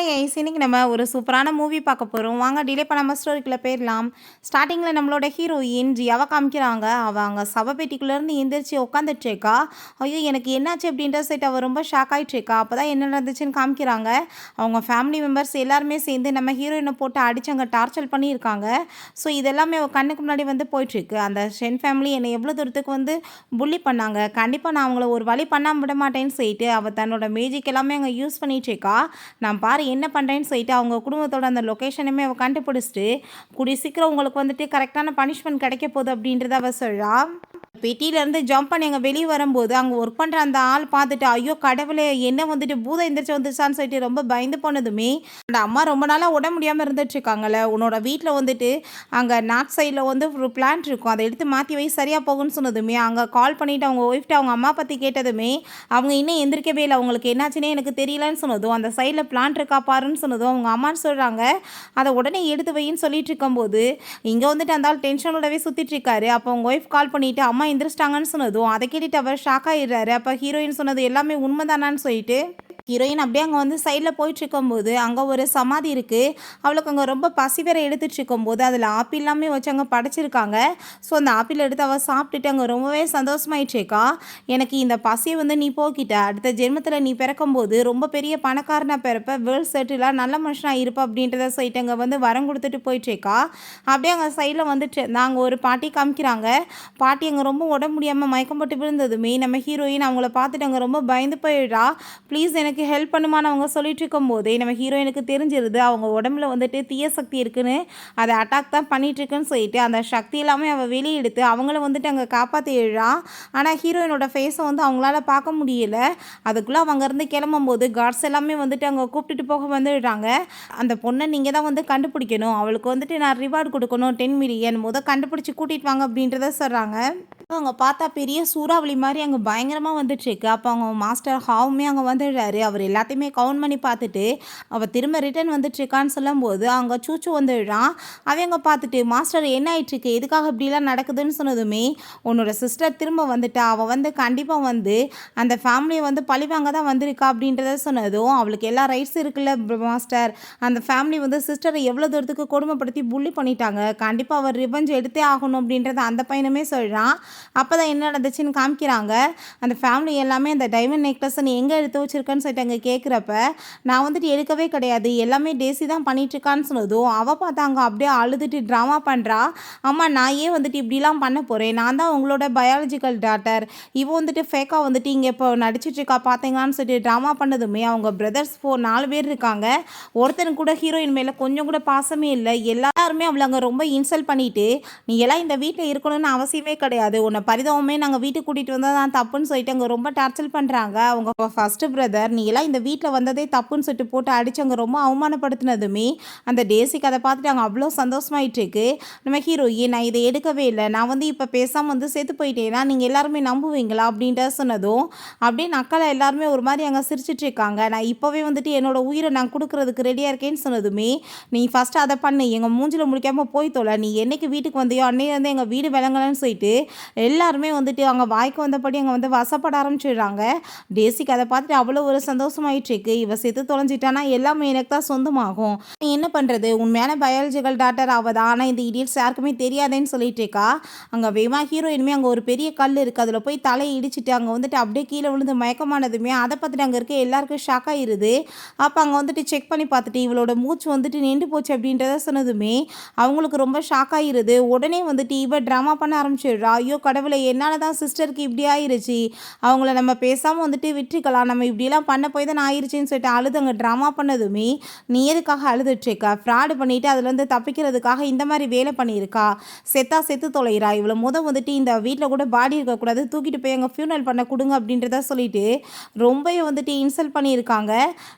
Guys இன்னைக்கு நம்ம ஒரு சூப்பரான மூவி பார்க்க போகிறோம். வாங்க டிலே பண்ணாமல் ஸ்டோரிக்குள்ளே போயிடலாம். ஸ்டார்டிங்கில் நம்மளோட ஹீரோயின் ஜியாவை காமிக்கிறாங்க. அவள் அங்கே சவப்பேட்டிக்குள்ளேருந்து எந்திரிச்சு உட்காந்துட்ருக்கா. ஐயோ எனக்கு என்னாச்சு அப்படின்ற சைட் அவள் ரொம்ப ஷாக் ஆகிட்ருக்கா. அப்போ தான் என்ன நடந்துச்சுன்னு காமிக்கிறாங்க. அவங்க ஃபேமிலி மெம்பர்ஸ் எல்லாருமே சேர்ந்து நம்ம ஹீரோயினை போட்டு அடித்து அங்கே டார்ச்சர் பண்ணியிருக்காங்க. ஸோ இதெல்லாமே அவள் கண்ணுக்கு முன்னாடி வந்து போயிட்டுருக்கு. அந்த ஷென் ஃபேமிலி என்னை எவ்வளோ தூரத்துக்கு வந்து புள்ளி பண்ணாங்க. கண்டிப்பாக நான் அவங்கள ஒரு வழி பண்ணாமல் விட மாட்டேன்னு சொல்லிட்டு அவள் தன்னோட மேஜிக் எல்லாமே அங்கே யூஸ் பண்ணிகிட்ருக்கா. நான் பாரு என்ன பண்ணுறேன்னு சொல்லிட்டு அவங்க குடும்பத்தோட அந்த லொக்கேஷனுமே அவள் கண்டுபிடிச்சிட்டு கூடிய சீக்கிரம் உங்களுக்கு வந்துட்டு கரெக்டான பனிஷ்மெண்ட் கிடைக்க போகுது அப்படின்றத அவள் சொல்கிறா. பெட்டியிலேருந்து ஜம்ப் பண்ணி அங்கே வெளியே வரும்போது அங்கே ஒர்க் பண்ணுற அந்த ஆள் பார்த்துட்டு ஐயோ கடவுளே என்ன வந்துட்டு பூதம் எந்திரிச்சு வந்துச்சான்னு சொல்லிட்டு ரொம்ப பயந்து போனதுமே அந்த அம்மா ரொம்ப நாளாக உட முடியாமல் இருந்துட்டுருக்காங்கல்ல, உன்னோட வீட்டில் வந்துட்டு அங்கே நார்த் சைடில் வந்து ஒரு பிளான்ட் இருக்கும், அதை எடுத்து மாற்றி வை சரியாக போகும்னு சொன்னதுமே அங்கே கால் பண்ணிவிட்டு அவங்க ஒய்ஃப்ட்டு அவங்க அம்மா பற்றி கேட்டதுமே அவங்க இன்னும் எந்திரிக்கவே இல்லை, அவங்களுக்கு என்னாச்சுன்னே எனக்கு தெரியலன்னு சொன்னதும் அந்த சைடில் பிளான்ட் இருக்கா பாருன்னு சொன்னதும் அவங்க அம்மான்னு சொல்கிறாங்க அதை உடனே எடுத்து வைன்னு சொல்லிட்டு இருக்கும்போது இங்கே வந்துட்டு அந்த ஆள் டென்ஷனோடவே சுற்றிட்டு இருக்காரு. அப்போ அவங்க ஒய்ஃப் கால் பண்ணிவிட்டு அம்மா எந்திரிச்சிட்டாங்கன்னு சொன்னதும் அதை கேட்டுட்டு அவர் ஷாக் ஆகிடுறாரு. அப்போ ஹீரோயின் சொன்னது எல்லாமே உண்மைதானான்னு சொல்லிட்டு ஹீரோயின் அப்படியே அங்கே வந்து சைடில் போயிட்டுருக்கும்போது அங்கே ஒரு சமாதி இருக்குது. அவளுக்கு அங்கே ரொம்ப பசி வேற எடுத்துகிட்டு இருக்கும்போது அதில் ஆப்பிள் எல்லாமே வச்சு அங்கே படைச்சிருக்காங்க. ஸோ அந்த ஆப்பிள் எடுத்து அவள் சாப்பிட்டுட்டு அங்கே ரொம்பவே சந்தோஷமாயிட்டுருக்கா. எனக்கு இந்த பசியை வந்து நீ போக்கிட்ட, அடுத்த ஜென்மத்தில் நீ பிறக்கும்போது ரொம்ப பெரிய பணக்காரனாக பிறப்ப, வேர்ல்ட் செட்டிலாக நல்ல மனுஷனாக இருப்பா அப்படின்றத சொல்லிட்டு அங்கே வந்து வரம் கொடுத்துட்டு போயிட்டுருக்கா. அப்படியே அங்கே சைடில் வந்துட்டு நாங்கள் ஒரு பாட்டி காமிக்கிறாங்க. பாட்டி அங்கே ரொம்ப உடம்பு முடியாமல் மயக்கம் போட்டு விழுந்ததுமே நம்ம ஹீரோயின் அவங்கள பார்த்துட்டு அங்கே ரொம்ப பயந்து போயிடுறா. ப்ளீஸ் எனக்கு ஹெல்ப் பண்ணுமான்னு அவங்க சொல்லிட்டு இருக்கும்போதே நம்ம ஹீரோயினுக்கு தெரிஞ்சிருது அவங்க உடம்புல வந்துட்டு தீய சக்தி இருக்குன்னு, அதை அட்டாக் தான் பண்ணிட்டுருக்குன்னு சொல்லிட்டு அந்த சக்தி எல்லாமே அவள் வெளியெடுத்து அவங்கள வந்துட்டு அங்கே காப்பாற்றிடுறா. ஆனால் ஹீரோயினோட ஃபேஸை வந்து அவங்களால பார்க்க முடியல. அதுக்குள்ளே அவங்க இருந்து கிளம்பும்போது கார்ட்ஸ் எல்லாமே வந்துட்டு அங்கே கூப்பிட்டுட்டு போக வந்துடுறாங்க. அந்த பொண்ணை நீங்கள் தான் வந்து கண்டுபிடிக்கணும், அவளுக்கு வந்துட்டு நான் ரிவார்டு கொடுக்கணும் 10 மில்லியன் கண்டுபிடிச்சி கூட்டிகிட்டு வாங்க அப்படின்றத சொல்கிறாங்க. அவங்க பார்த்தா பெரிய சூறாவளி மாதிரி அங்கே பயங்கரமாக வந்துட்டுருக்கு. அப்போ அவங்க மாஸ்டர் ஹாவுமே அங்கே வந்துடுறாரு. அவர் எல்லாத்தையுமே கவுண்ட் பண்ணி பார்த்துட்டு அவள் திரும்ப ரிட்டர்ன் வந்துட்டுருக்கான்னு சொல்லும்போது அங்கே சூச்சு வந்துடுறான். அவங்க பார்த்துட்டு மாஸ்டர் என்ன ஆயிட்டுருக்கு, எதுக்காக இப்படிலாம் நடக்குதுன்னு சொன்னதுமே உன்னோட சிஸ்டர் திரும்ப வந்துட்டா, அவள் வந்து கண்டிப்பாக வந்து அந்த ஃபேமிலியை வந்து பழிவாங்க தான் வந்திருக்கா அப்படின்றத சொன்னதும் அவளுக்கு எல்லா ரைட்ஸ் இருக்குல்ல மாஸ்டர், அந்த ஃபேமிலி வந்து சிஸ்டரை எவ்வளோ தூரத்துக்கு கொடுமைப்படுத்தி புள்ளி பண்ணிட்டாங்க, கண்டிப்பாக அவர் ரிவெஞ்ச் எடுத்தே ஆகணும் அப்படின்றத அந்த பையனுமே சொல்கிறான். அப்போ தான் என்ன நடந்துச்சுன்னு காமிக்கிறாங்க. அந்த ஃபேமிலி எல்லாமே அந்த டைமண்ட் நெக்லஸை நீ எங்கே எடுத்து வச்சிருக்கேன்னு சொல்லிட்டு அங்கே கேட்குறப்ப நான் வந்துட்டு எடுக்கவே கிடையாது, எல்லாமே டேசி தான் பண்ணிட்டுருக்கான்னு சொன்னதும் அவள் பார்த்தாங்க அப்படியே அழுதுட்டு ட்ராமா பண்ணுறா. அம்மா நான் ஏன் வந்துட்டு இப்படிலாம் பண்ண போகிறேன், நான் தான் உங்களோட பயாலஜிக்கல் டாட்டர், இவ வந்துட்டு ஃபேக்காக வந்துட்டு இங்கே இப்போ நடிச்சிட்ருக்கா பார்த்தீங்களான்னு சொல்லிட்டு ட்ராமா பண்ணதுமே அவங்க பிரதர்ஸ் 4 பேர் இருக்காங்க. ஒருத்தனுக்கு கூட ஹீரோயின் மேலே கொஞ்சம் கூட பாசமே இல்லை. எல்லாருமே அவளை அங்கே ரொம்ப இன்சல்ட் பண்ணிவிட்டு நீ எல்லாம் இந்த வீட்டில் இருக்கணும்னு அவசியமே கிடையாது, உன்னை பரிதாபமே நாங்கள் வீட்டுக்கு கூட்டிகிட்டு வந்தால் தான் தப்புன்னு சொல்லிட்டு அங்கே ரொம்ப டார்ச்சர் பண்ணுறாங்க. அவங்க ஃபஸ்ட்டு பிரதர் நீ எல்லாம் இந்த வீட்டில் வந்ததே தப்புன்னு சொல்லிட்டு போட்டு அடித்து அங்கே ரொம்ப அவமானப்படுத்தினதுமே அந்த டேசிக்கு அதை பார்த்துட்டு அங்கே அவ்வளோ சந்தோஷமாயிட்டுருக்கு. நம்ம ஹீரோயின் நான் இதை எடுக்கவே இல்லை, நான் வந்து இப்போ பேசாமல் வந்து செத்து போயிட்டேன்னா நீங்கள் எல்லாருமே நம்புவீங்களா அப்படின்ட்டு சொன்னதும் அப்படியே நக்கலை எல்லாருமே ஒரு மாதிரி அங்கே சிரிச்சிட்ருக்காங்க. நான் இப்போவே வந்துட்டு என்னோட உயிரை நான் கொடுக்குறதுக்கு ரெடியாக இருக்கேன்னு சொன்னதுமே நீ ஃபஸ்ட்டு அதை பண்ணு, எங்கள் மூஞ்சில் முடிக்காமல் போய் தொலை, நீ என்னைக்கு வீட்டுக்கு வந்தியோ அன்னைக்கு வந்து எங்கள் வீடு விளங்கலன்னு சொல்லிட்டு எல்லாருமே வந்துட்டு அவங்க வாய்க்கு வந்தபடி அங்கே வந்து வசப்பட ஆரம்பிச்சிடுறாங்க. டேசிக்கு அதை பார்த்துட்டு அவ்வளோ ஒரு சந்தோஷமாயிட்டுருக்கு. இவ செத்து தொலைஞ்சிட்டானா எல்லாமே எனக்கு தான் சொந்தமாகும், நீ என்ன பண்ணுறது, உண்மையான பயாலஜிக்கல் டாக்டர் அவதான், ஆனால் இந்த இடியட்ஸ் யாருக்குமே தெரியாதேன்னு சொல்லிட்டு இருக்கா. அங்கே வேமா ஹீரோயினுமே அங்கே ஒரு பெரிய கல் இருக்குது, அதில் போய் தலையை இடிச்சிட்டு அங்கே வந்துட்டு அப்படியே கீழே விழுந்து மயக்கமானதுமே அதை பார்த்துட்டு அங்கே இருக்க எல்லாருக்கும் ஷாக் ஆகிடுது. அப்போ அங்கே வந்துட்டு செக் பண்ணி பார்த்துட்டு இவளோட மூச்சு வந்துட்டு நின்று போச்சு அப்படின்றத சொன்னதுமே அவங்களுக்கு ரொம்ப ஷாக் ஆகிடுது. உடனே வந்துட்டு இவ ட்ராமா பண்ண ஆரம்பிச்சிடுறா. ஐயோ கடவுளை என்னால் தான் சிஸ்டருக்கு இப்படி ஆயிடுச்சு, அவங்கள நம்ம பேசாமல் வந்துட்டு விட்டுருக்கலாம், நம்ம இப்படிலாம் பண்ண போய் தான் ஆயிடுச்சின்னு சொல்லிட்டு அழுது அங்கே ட்ராமா பண்ணதுமே நீ எதுக்காக அழுதுட்ருக்கா, ஃப்ராடு பண்ணிவிட்டு அதுலேருந்து தப்பிக்கிறதுக்காக இந்த மாதிரி வேலை பண்ணியிருக்கா, செத்து தொலைகிறா, இவ்வளோ வந்துட்டு இந்த வீட்டில் கூட பாடி இருக்கக்கூடாது, தூக்கிட்டு போய் அங்கே ஃபியூனல் பண்ண கொடுங்க அப்படின்றத சொல்லிட்டு ரொம்பவே வந்துட்டு இன்சல்ட் பண்ணியிருக்காங்க.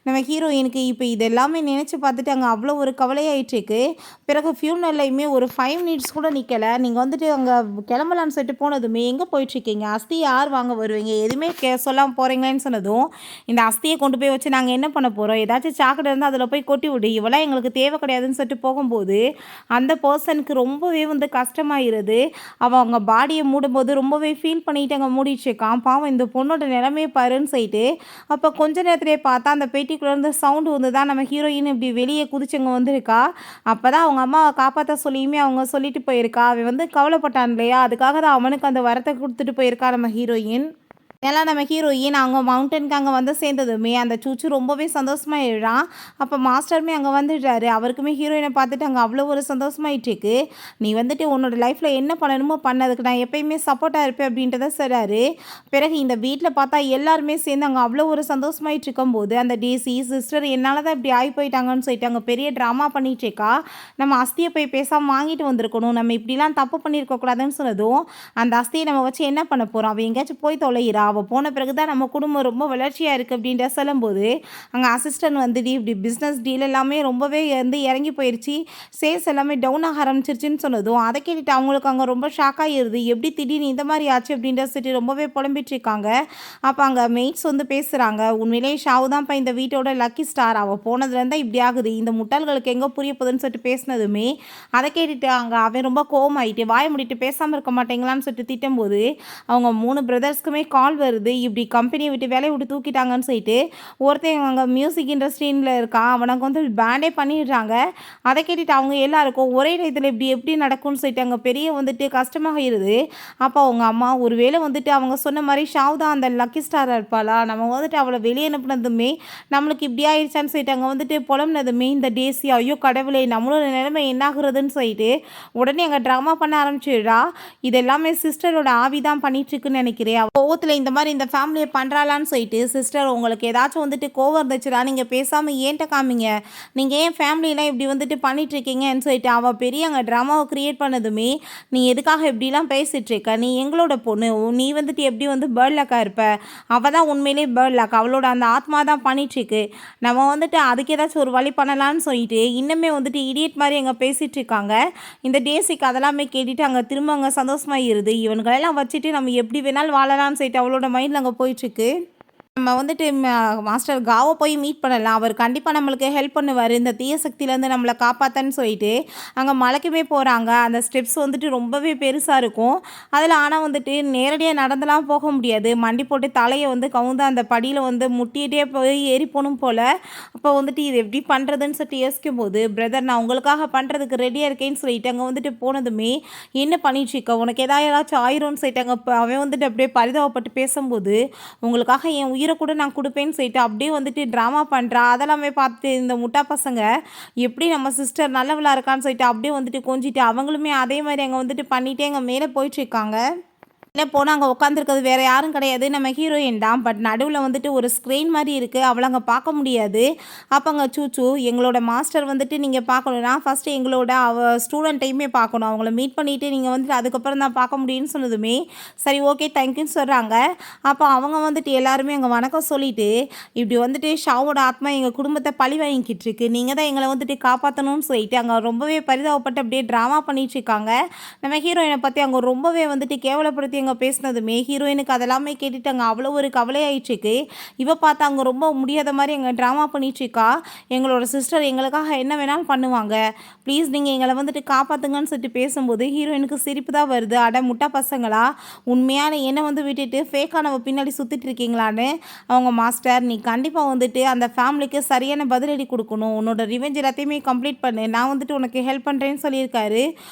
நம்ம ஹீரோயினுக்கு இப்போ இது எல்லாமே நினச்சி பார்த்துட்டு அங்கே அவ்வளோ ஒரு கவலையாயிட்டுருக்கு. பிறகு ஃபியூனல்லையுமே ஒரு 5 மினிட்ஸ் கூட நிற்கலை, நீங்கள் வந்துட்டு அங்கே கிளம்பலான்னு சொல்லிட்டு போனதுமே, "எங்கே போயிட்டுருக்கீங்க? அஸ்தி யார் வாங்க வருவீங்க? எதுவுமே சொல்லாம போகிறீங்களேன்னு" சொன்னதும், "இந்த அஸ்தியை கொண்டு போய் வச்சு நாங்கள் என்ன பண்ண போகிறோம்? ஏதாச்சும் சாக்கடை இருந்தால் அதில் போய் கொட்டி விடு. இவெல்லாம் எங்களுக்கு தேவை கிடையாதுன்னு" சொல்லிட்டு போகும்போது, அந்த பர்சனுக்கு ரொம்பவே வந்து கஷ்டமாயிருது. அவன் அவங்க பாடியை மூடும்போது ரொம்பவே ஃபீல் பண்ணிட்டு அங்கே மூடிட்டுருக்கான். பாவம் இந்த பொண்ணோட நிலைமையை பாருன்னு சொல்லிட்டு, அப்போ கொஞ்ச நேரத்திலேயே பார்த்தா அந்த பெட்டிக்குள்ளேருந்து சவுண்டு வந்து தான் நம்ம ஹீரோயின் இப்படி வெளியே குதிச்சு அங்கே வந்திருக்கா. அப்போ தான் அவங்க அம்மாவை காப்பாற்ற சொல்லியுமே அவங்க சொல்லிட்டு போயிருக்கா. அவன் வந்து கவலைப்பட்டான் இல்லையா, அதுக்காக தான் அவனுக்கு அந்த வரத்தை கொடுத்துட்டு போயிருக்கா நம்ம ஹீரோயின். ஏன்னா நம்ம ஹீரோயின் அவங்க மவுண்டனுக்கு அங்கே வந்து சேர்ந்ததுமே அந்த சூச்சு ரொம்பவே சந்தோஷமாயிடுறான். அப்போ மாஸ்டருமே அங்கே வந்துடுறாரு. அவருக்குமே ஹீரோயினை பார்த்துட்டு அங்கே அவ்வளோ ஒரு சந்தோஷமாயிட்டுருக்கு. "நீ வந்துட்டு உன்னோட லைஃப்பில் என்ன பண்ணணுமோ பண்ணதுக்கு நான் எப்பயுமே சப்போர்ட்டாக இருப்பேன்" அப்படின்றத சொல்கிறாரு. பிறகு இந்த வீட்டில் பார்த்தா எல்லாருமே சேர்ந்து அங்கே அவ்வளோ ஒரு சந்தோஷமாயிட்டு இருக்கும்போது அந்த டேசி சிஸ்டர் என்னால் தான் இப்படி ஆகி போயிட்டாங்கன்னு சொல்லிட்டு அங்கே பெரிய ட்ராமா பண்ணிட்டுருக்கா. நம்ம அஸ்தியை போய் பேசாமல் வாங்கிட்டு வந்திருக்கணும், நம்ம இப்படிலாம் தப்பு பண்ணியிருக்கக்கூடாதுன்னு சொன்னதும், அந்த அஸ்தியை நம்ம வச்சு என்ன பண்ண போகிறோம், அவள் எங்கேயாச்சும் போய் தொலைகிறா, அவள் போன பிறகு தான் நம்ம குடும்பம் ரொம்ப வளர்ச்சியாக இருக்குது அப்படின்ற சொல்லும்போது, அங்கே அசிஸ்டன்ட் வந்துட்டு இப்படி பிஸ்னஸ் டீல் எல்லாமே ரொம்பவே வந்து இறங்கி போயிடுச்சு, சேல்ஸ் எல்லாமே டவுன் ஆக ஆரம்பிச்சிருச்சுன்னு சொன்னதும், அதை கேட்டுட்டு அவங்களுக்கு அங்கே ரொம்ப ஷாக் ஆகிடுது. எப்படி திடீர்னு இந்த மாதிரி ஆச்சு அப்படின்ற சொல்லிட்டு ரொம்பவே புலம்பிட்டு இருக்காங்க. அப்போ அங்கே மெய்ட்ஸ் வந்து பேசுகிறாங்க, "உண்மையிலேயே ஷாவு தான்ப்பா இந்த வீட்டோட லக்கி ஸ்டார், அவள் போனதுலேருந்து இப்படி ஆகுது, இந்த முட்டாள்களுக்கு எங்கே புரிய போகுதுன்னு சொல்லிட்டு பேசினதுமே, அதை கேட்டுட்டு அங்கே அவன் ரொம்ப கோவமாயிட்டு வாய முடிட்டு பேசாமல் இருக்க மாட்டேங்களான்னு சொல்லிட்டு திட்டும்போது, அவங்க 3 பிரதர்ஸ்க்குமே கால் வருது. இப்படி கம்பெனியை விட்டு வேலையை விட்டு தூக்கிட்டாங்கன்னு சொல்லிட்டு ஒருத்தன் அங்கே மியூசிக் இண்டஸ்ட்ரியில் இருக்கான், அவனுக்கு வந்து பேண்டே பண்ணிடுறாங்க. அதை கேட்டுட்டு அவங்க எல்லாருக்கும் ஒரே நேரத்தில் இப்படி எப்படி நடக்கும்னு சொல்லிட்டு அங்கே பெரிய வந்துட்டு கஷ்டமாகிடுது. அப்போ அவங்க அம்மா, "ஒருவேளை வந்துட்டு அவங்க சொன்ன மாதிரி ஷாவ் தான் அந்த லக்கி ஸ்டாராக இருப்பாளா, நம்ம வந்துட்டு அவளை வெளியே அனுப்புனதுமே நம்மளுக்கு இப்படி ஆயிடுச்சான்னு சொல்லிட்டு அங்கே வந்துட்டு புலம்புனதுமே இந்த டேசி, ஐயோ கடவுளே நம்மளோட நிலைமை என்னாகிறதுன்னு சொல்லிட்டு உடனே அங்கே ட்ராமா பண்ண ஆரம்பிச்சிடுறா. இது எல்லாமே சிஸ்டரோட ஆவி தான் பண்ணிட்டுருக்குன்னு நினைக்கிறேன். கோவத்தில் இந்த மாதிரி இந்த ஃபேமிலியை பண்ணுறாளான்னு சொல்லிட்டு, "சிஸ்டர் உங்களுக்கு ஏதாச்சும் வந்துட்டு கோவம் இருந்துச்சுன்னா நீங்கள் பேசாமல் ஏன்ட்ட காமிங்க, நீங்கள் ஏன் ஃபேமிலியெலாம் இப்படி வந்துட்டு பண்ணிகிட்ருக்கீங்கன்னு" சொல்லிட்டு அவள் பெரிய அங்கே ட்ராமாவை க்ரியேட் பண்ணதுமே, "நீ எதுக்காக இப்படிலாம் பேசிகிட்ருக்க, நீ எங்களோட பொண்ணு, நீ வந்துட்டு எப்படி வந்து பேர்ட் லக்காக இருப்ப, அவள் தான் உண்மையிலே பேர்ட் லக், அவளோட அந்த ஆத்மா தான் பண்ணிகிட்ருக்கு, நம்ம வந்துட்டு அதுக்கு ஏதாச்சும் ஒரு வழி பண்ணலான்னு" சொல்லிட்டு இன்னுமே வந்துட்டு இடியட் மாதிரி அங்கே பேசிகிட்டு இருக்காங்க. இந்த டேசிக்கு அதெல்லாமே கேட்டுட்டு அங்கே திரும்ப அங்கே சந்தோஷமாகிடுது. இவன்களெல்லாம் வச்சுட்டு நம்ம எப்படி வேணாலும் வாழலாம்னு சொல்லிட்டு அவளோட மைண்டில் அங்கே போயிட்டுருக்கு. நம்ம வந்துட்டு மாஸ்டர் காவை போய் மீட் பண்ணலாம், அவர் கண்டிப்பாக நம்மளுக்கு ஹெல்ப் பண்ணுவார், இந்த தீய சக்தியிலேருந்து நம்மளை காப்பாற்றன்னு சொல்லிட்டு அங்கே மலைக்குமே போகிறாங்க. அந்த ஸ்டெப்ஸ் வந்துட்டு ரொம்பவே பெருசாக இருக்கும். அதில் ஆனால் வந்துட்டு நேரடியாக நடந்தெல்லாம் போக முடியாது, மண்டி போட்டு தலையை வந்து கவுந்து அந்த படியில் வந்து முட்டிகிட்டே போய் ஏறி போகணும் போல். அப்போ வந்துட்டு இது எப்படி பண்ணுறதுன்னு சொல்லிட்டு யோசிக்கும் போது, "பிரதர் நான் உங்களுக்காக பண்ணுறதுக்கு ரெடியாக இருக்கேன்னு" சொல்லிட்டு அங்கே வந்துட்டு போனதுமே, "என்ன பண்ணிட்டுருக்க, உனக்கு ஏதாச்சும் ஆயிரும்னு" சொல்லிட்டு அங்கே அவன் வந்துட்டு அப்படியே பரிதாபப்பட்டு பேசும்போது, "உங்களுக்காக என் உயிரை கூட நான் கொடுப்பேன்னு" சொல்லிட்டு அப்படியே வந்துட்டு ட்ராமா பண்ணுறா. அதெல்லாமே பார்த்து இந்த முட்டா பசங்க, எப்படி நம்ம சிஸ்டர் நல்லவளா இருக்கான்னு சொல்லிட்டு அப்படியே வந்துட்டு கொஞ்சிட்டு அவங்களுமே அதே மாதிரி அங்கே வந்துட்டு பண்ணிகிட்டே அங்கே மேலே போயிட்டுருக்காங்க. இல்லை போனால் அங்கே உட்காந்துருக்கிறது வேறு யாரும் கிடையாது, நம்ம ஹீரோயின் தான். பட் நடுவில் வந்துட்டு ஒரு ஸ்க்ரீன் மாதிரி இருக்குது, அவளை அங்கே பார்க்க முடியாது. அப்போ அங்கே சூச்சு, "எங்களோட மாஸ்டர் வந்துட்டு நீங்கள் பார்க்கணுன்னா ஃபஸ்ட்டு எங்களோட ஸ்டூடெண்ட்டையுமே பார்க்கணும், அவங்கள மீட் பண்ணிவிட்டு நீங்கள் வந்துட்டு அதுக்கப்புறம் தான் பார்க்க முடியும்னு" சொன்னதுமே, "சரி ஓகே தேங்க்யூன்னு" சொல்கிறாங்க. அப்போ அவங்க வந்துட்டு எல்லாருமே அங்கே வணக்கம் சொல்லிவிட்டு, "இப்படி வந்துட்டு ஷாவோட ஆத்மா எங்கள் குடும்பத்தை பழி வாங்கிக்கிட்டு இருக்கு, நீங்கள் தான் எங்களை வந்துட்டு காப்பாற்றணும்னு" சொல்லிட்டு அங்கே ரொம்பவே பரிதாபப்பட்டு அப்படியே ட்ராமா பண்ணிகிட்ருக்காங்க. நம்ம ஹீரோயினை பற்றி அவங்க ரொம்பவே வந்துட்டு கேவலப்படுத்தி அங்கே பேசினதுமே ஹீரோயினுக்கு அதெல்லாமே கேட்டுட்டு அங்கே அவ்வளோ ஒரு கவலையாயிடுச்சுக்கு. இவ பார்த்தா அங்கே ரொம்ப முடியாத மாதிரி அங்கே ட்ராமா பண்ணிட்டுருக்கா. "எங்களோட சிஸ்டர் எங்களுக்காக என்ன வேணாலும் பண்ணுவாங்க, ப்ளீஸ் நீங்கள் எங்களை வந்துட்டு காப்பாற்றுங்கன்னு" சொல்லிட்டு பேசும்போது ஹீரோயினுக்கு சிரிப்பு தான் வருது. "அட முட்டா பசங்களா, உண்மையான என்னை வந்து விட்டுட்டு ஃபேக்கானவ பின்னாடி சுற்றிட்டு இருக்கீங்களான்னு" அவங்க, "மாஸ்டர் நீ கண்டிப்பாக வந்துட்டு அந்த ஃபேமிலிக்கு சரியான பதிலடி கொடுக்கணும், உன்னோட ரிவெஞ்ச் எல்லாத்தையுமே கம்ப்ளீட் பண்ணு, நான் வந்துட்டு உனக்கு ஹெல்ப் பண்ணுறேன்னு" சொல்லியிருக்காரு.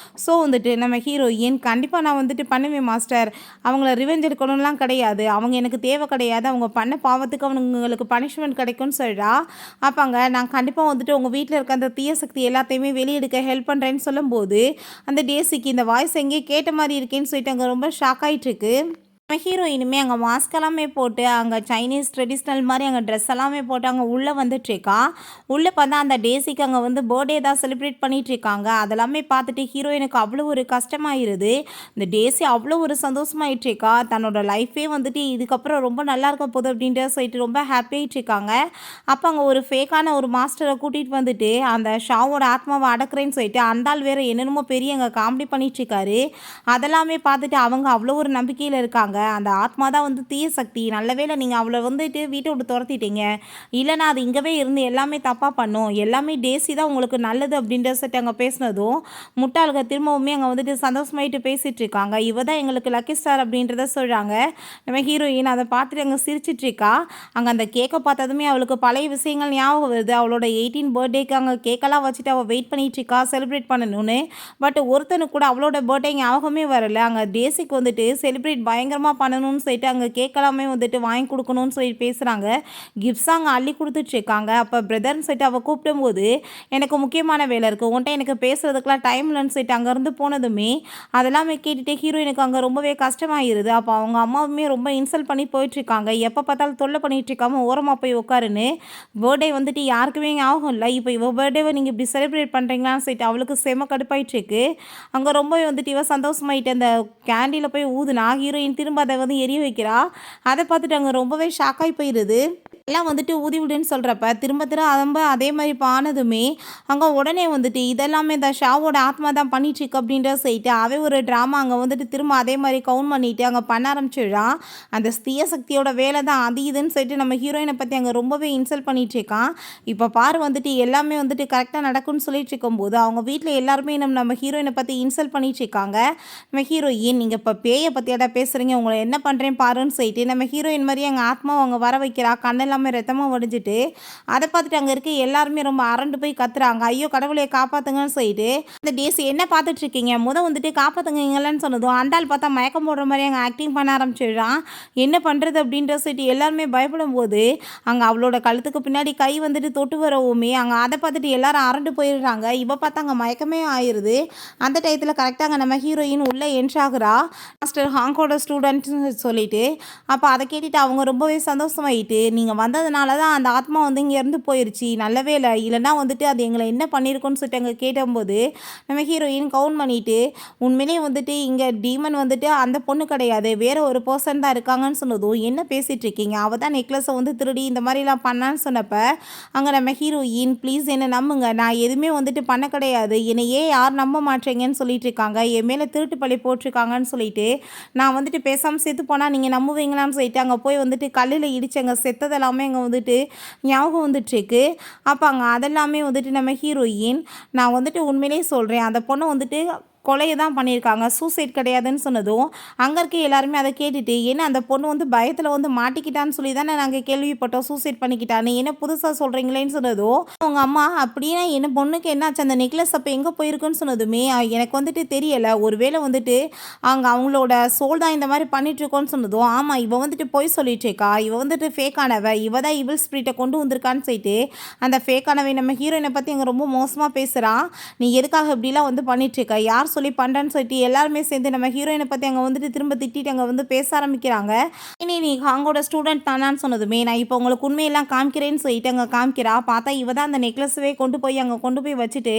ஸோ வந்துட்டு நம்ம ஹீரோயின், "கண்டிப்பாக நான் வந்துட்டு பண்ணுவேன் மாஸ்டர், அவங்கள ரிவெஞ்ச் எடுக்கணும்லாம் கிடையாது, அவங்க எனக்கு தேவை கிடையாது, அவங்க பண்ண பாவத்துக்கு அவங்களுக்கு பனிஷ்மெண்ட் கிடைக்கும்னு" சொல்கிறா. அப்பாங்க, "நான் கண்டிப்பாக வந்துட்டு உங்கள் வீட்டில் இருக்க அந்த தீய சக்தி எல்லாத்தையுமே வெளியெடுக்க ஹெல்ப் பண்ணுறேன்னு" சொல்லும்போது அந்த டேசிக்கு இந்த வாய்ஸ் எங்கேயே கேட்ட மாதிரி இருக்கேன்னு சொல்லிட்டு அங்கே ரொம்ப ஷாக் ஆகிட்டுருக்கு. நம்ம ஹீரோயினுமே அங்கே மாஸ்க் எல்லாமே போட்டு அங்கே சைனீஸ் ட்ரெடிஷ்னல் மாதிரி அங்கே ட்ரெஸ் எல்லாமே போட்டு அங்கே உள்ளே வந்துட்டுருக்கா. உள்ளே பார்த்தா அந்த டேஸிக்கு அங்கே வந்து பர்த்டே தான் செலிப்ரேட் பண்ணிகிட்ருக்காங்க. அதெல்லாமே பார்த்துட்டு ஹீரோயினுக்கு அவ்வளோ ஒரு கஷ்டமாயிருது. இந்த டேஸி அவ்வளோ ஒரு சந்தோஷமாயிட்டுருக்கா. தன்னோட லைஃபே வந்துட்டு இதுக்கப்புறம் ரொம்ப நல்லா இருக்க போகுது அப்படின்ற சொல்லிட்டு ரொம்ப ஹாப்பியாகிட்ருக்காங்க. அப்போ அங்கே ஒரு ஃபேக்கான ஒரு மாஸ்டரை கூட்டிகிட்டு வந்துட்டு அந்த ஷாவோட ஆத்மாவை அடக்குறேன்னு சொல்லிட்டு அந்த ஆள் வேறு என்னென்னமோ பெரிய அங்கே காமெடி பண்ணிகிட்ருக்காரு. அதெல்லாமே பார்த்துட்டு அவங்க அவ்வளோ ஒரு நம்பிக்கையில் இருக்காங்க. அந்த ஆத்மா தான் வந்து தீய சக்தி. நல்ல வேளை நீங்கள் அவளை வந்துட்டு வீட்டை விட்டு துரத்திட்டீங்க. இல்லைனா அது இங்கவே இருந்து எல்லாமே தப்பாக பண்ணும். எல்லாமே டேஸி தான் உங்களுக்கு நல்லது அப்படின்ற சொல்லிட்டு அங்கே பேசினதும் முட்டாளுக திரும்பவுமே அங்கே வந்துட்டு சந்தோஷமாயிட்டு பேசிகிட்டு இருக்காங்க. இவ தான் எங்களுக்கு லக்கி ஸ்டார் அப்படின்றத சொல்கிறாங்க. நம்ம ஹீரோயின் அதை பார்த்துட்டு அங்கே சிரிச்சிட்ருக்கா. அங்கே அந்த கேக்கை பார்த்ததுமே அவளுக்கு பழைய விஷயங்கள் ஞாபகம் வருது. அவளோட 18 பர்த்டேக்கு அங்கே கேக்கெல்லாம் வச்சுட்டு அவள் வெயிட் பண்ணிகிட்ருக்கா செலிப்ரேட் பண்ணணும்னு. பட் ஒருத்தனுக்கு கூட அவளோட பர்த்டே ஞாபகமே வரலை. அங்கே டேஸிக்கு வந்துட்டு செலிப்ரேட் பயங்கரமாக பண்ணணும்னு சொல்லிட்டு அங்கே கேட்கலாமே வந்துட்டு வாங்கி கொடுக்கணும்னு சொல்லி பேசுகிறாங்க. கிஃப்ட்ஸ் அங்கே அள்ளி கொடுத்துட்ருக்காங்க. அப்போ பிரதர்னு சொல்லிட்டு அவள் கூப்பிடும்போது எனக்கு முக்கியமான வேலை இருக்குது, உன்ட்ட எனக்கு பேசுகிறதுக்கெலாம் டைம் இல்லைன்னு சொல்லிட்டு அங்கேருந்து போனதுமே அதெல்லாமே கேட்டுகிட்டே ஹீரோயினுக்கு அங்கே ரொம்பவே கஷ்டமாகிடுது. அப்போ அவங்க அம்மாவுமே ரொம்ப இன்சல்ட் பண்ணி போயிட்டுருக்காங்க. எப்போ பார்த்தாலும் தொல்லை பண்ணிகிட்டு இருக்காம ஓரமாக போய் உட்காருன்னு. பர்த்டே வந்துட்டு யாருக்குமே ஞாபகம் இல்லை. இப்போ இவள் பர்த்டேவை நீங்கள் இப்படி செலிப்ரேட் பண்ணுறீங்களான்னு சொல்லிட்டு அவளுக்கு செம கடுப்பாயிட்டுருக்கு. அங்கே ரொம்பவே வந்துட்டு இவள் சந்தோஷமாயிட்டு அந்த கேண்டியில் போய் ஊதுனா ஹீரோயின் திரும்ப அதை வந்து எரிய வைக்கிறா. அதை பார்த்துட்டு அங்கே ரொம்பவே ஷாக்காகி போயிடுது. எல்லாம் வந்துட்டு ஊதி விடுன்னு சொல்கிறப்ப திரும்ப திரும்ப அதே மாதிரி ஆனதுமே அங்கே உடனே வந்துட்டு இதெல்லாமே இந்த ஷாவோட ஆத்மா தான் பண்ணிட்டுருக்கு அப்படின்ற சொல்லிட்டு அவன் ஒரு ட்ராமா அங்கே வந்துட்டு திரும்ப அதே மாதிரி கவுண்ட் பண்ணிவிட்டு அங்கே பண்ண ஆரம்பிச்சிடுறான். அந்த தீய சக்தியோட வேலை தான் அது இதுன்னு சொல்லிட்டு நம்ம ஹீரோயினை பற்றி அங்கே ரொம்பவே இன்சல்ட் பண்ணிகிட்ருக்கான். இப்போ பாரு வந்துட்டு எல்லாமே வந்துட்டு கரெக்டாக நடக்கும்னு சொல்லிட்டு இருக்கும்போது அவங்க வீட்டில் எல்லாருமே நம்ம ஹீரோயினை பற்றி இன்சல்ட் பண்ணிகிட்ருக்காங்க. நம்ம ஹீரோயின் நீங்கள் இப்போ பேயை பற்றியாடா பேசுகிறீங்க, உங்களை என்ன பண்ணுறேன் பாருன்னு சொல்லிட்டு நம்ம ஹீரோயின் மாதிரி எங்கள் ஆத்மாவை அவங்க வர வைக்கிறா. கண்ணெல்லாம் ரத்தமாக வடிஞ்சிட்டு அதை பார்த்துட்டு அங்கே இருக்க எல்லாருமே ரொம்ப அரண்டு போய் கத்துறாங்க. ஐயோ கடவுளையை காப்பாற்றுங்கன்னு சொல்லிட்டு அந்த டேஸ் என்ன பார்த்துட்டு இருக்கீங்க, வந்துட்டு காப்பாற்றுங்கன்னு சொன்னதும் அண்டாள் பார்த்தா மயக்கம் போடுற மாதிரி அங்கே ஆக்டிங் பண்ண ஆரம்பிச்சிடுறான். என்ன பண்ணுறது அப்படின்ற சொல்லிட்டு எல்லாருமே பயப்படும் போது அங்கே அவளோட கழுத்துக்கு பின்னாடி கை வந்துட்டு தொட்டு வரவுமே அங்கே அதை பார்த்துட்டு எல்லாரும் அரண்டு போயிடுறாங்க. இவ பார்த்தா அங்கே மயக்கமே ஆயிடுது. அந்த டயத்தில் கரெக்டாக அங்கே நம்ம ஹீரோயின் உள்ளே என்ட்ராகிறா. மாஸ்டர் ஹாங்கோட ஸ்டூடெண்ட்னு சொல்லிட்டு அப்போ அதை கேட்டுட்டு அவங்க ரொம்பவே சந்தோஷமாயிட்டு நீங்கள் வந்ததுனால தான் அந்த ஆத்மா வந்து இங்கேருந்து போயிடுச்சு, நல்லவே இல்லை, இல்லைனா வந்துட்டு அது எங்களை என்ன பண்ணியிருக்கோன்னு சொல்லிட்டு அங்கே கேட்டபோது நம்ம ஹீரோயின் கவுண்ட் பண்ணிவிட்டு உண்மையிலேயே வந்துட்டு இங்கே டீமன் வந்துட்டு அந்த பொண்ணு கிடையாது, வேறு ஒரு பர்சன் தான் இருக்காங்கன்னு சொன்னதும் என்ன பேசிகிட்டு இருக்கீங்க, அவள் தான் நெக்லஸை வந்து திருடி இந்த மாதிரிலாம் பண்ணான்னு சொன்னப்போ அங்கே நம்ம ஹீரோயின் ப்ளீஸ் என்னை நம்புங்க, நான் எதுவுமே வந்துட்டு பண்ண கிடையாது, என்னை ஏன் யார் நம்ப மாட்டேங்கன்னு சொல்லிட்டு இருக்காங்க, என் மேலே திருட்டு பழி போட்டிருக்காங்கன்னு சொல்லிட்டு நான் வந்துட்டு பேசாமல் செத்து போனால் நீங்கள் நம்புவீங்களான்னு சொல்லிட்டு அங்கே போய் வந்துட்டு கல்லில் இடிச்சங்க செத்ததெல்லாமே அங்கே வந்துட்டு ஞாபகம் வந்துட்டுருக்கு. அப்போ அங்கே அதெல்லாமே வந்துட்டு நம்ம ஹீரோயின் நான் வந்துட்டு உண்மையிலே சொல்கிறேன், அந்த பொண்ணை வந்துட்டு கொலையை தான் பண்ணியிருக்காங்க, சூசைட் கிடையாதுன்னு சொன்னதும் அங்கே இருக்க எல்லாருமே அதை கேட்டுட்டு என்ன அந்த பொண்ணு வந்து பயத்தில் வந்து மாட்டிக்கிட்டான்னு சொல்லி தானே நாங்கள் கேள்விப்பட்டோம், சூசைட் பண்ணிக்கிட்டான்னு என்ன புதுசாக சொல்கிறீங்களேன்னு சொன்னதும் அவங்க அம்மா அப்படின்னா என்ன பொண்ணுக்கு என்னாச்சு, அந்த நெக்லஸ் அப்போ எங்கே போயிருக்குன்னு சொன்னதுமே எனக்கு வந்துட்டு தெரியலை, ஒருவேளை வந்துட்டு அங்கே அவங்களோட சோல் தான் இந்த மாதிரி பண்ணிகிட்ருக்கோன்னு சொன்னதும் ஆமாம் இவள் வந்துட்டு போய் சொல்லிட்டுருக்கா, இவள் வந்துட்டு ஃபேக்கானவ, இவள் தான் இவில் ஸ்பிரிட்டை கொண்டு வந்திருக்கான்னு சொல்லிட்டு அந்த ஃபேக்கானவை நம்ம ஹீரோயினை பற்றி அங்கே ரொம்ப மோசமாக பேசுகிறான். நீ எதுக்காக இப்படிலாம் வந்து பண்ணிகிட்ருக்க, யார் சொல்லி பண்ணுறேன்னு சொல்லிட்டு எல்லாருமே சேர்ந்து நம்ம ஹீரோயினை பற்றி அங்கே வந்துட்டு திரும்ப திட்டிட்டு அங்கே வந்து பேச ஆரம்பிக்கிறாங்க. இனி நீ ஹாங்கோட ஸ்டூடெண்ட் தானான்னு சொன்னதுமே நான் இப்போ உங்களுக்கு உண்மையெல்லாம் காமிக்கிறேன்னு சொல்லிட்டு அங்கே காமிக்கிறா. பார்த்தா இவ தான் அந்த நெக்லஸவே கொண்டு போய் வச்சுட்டு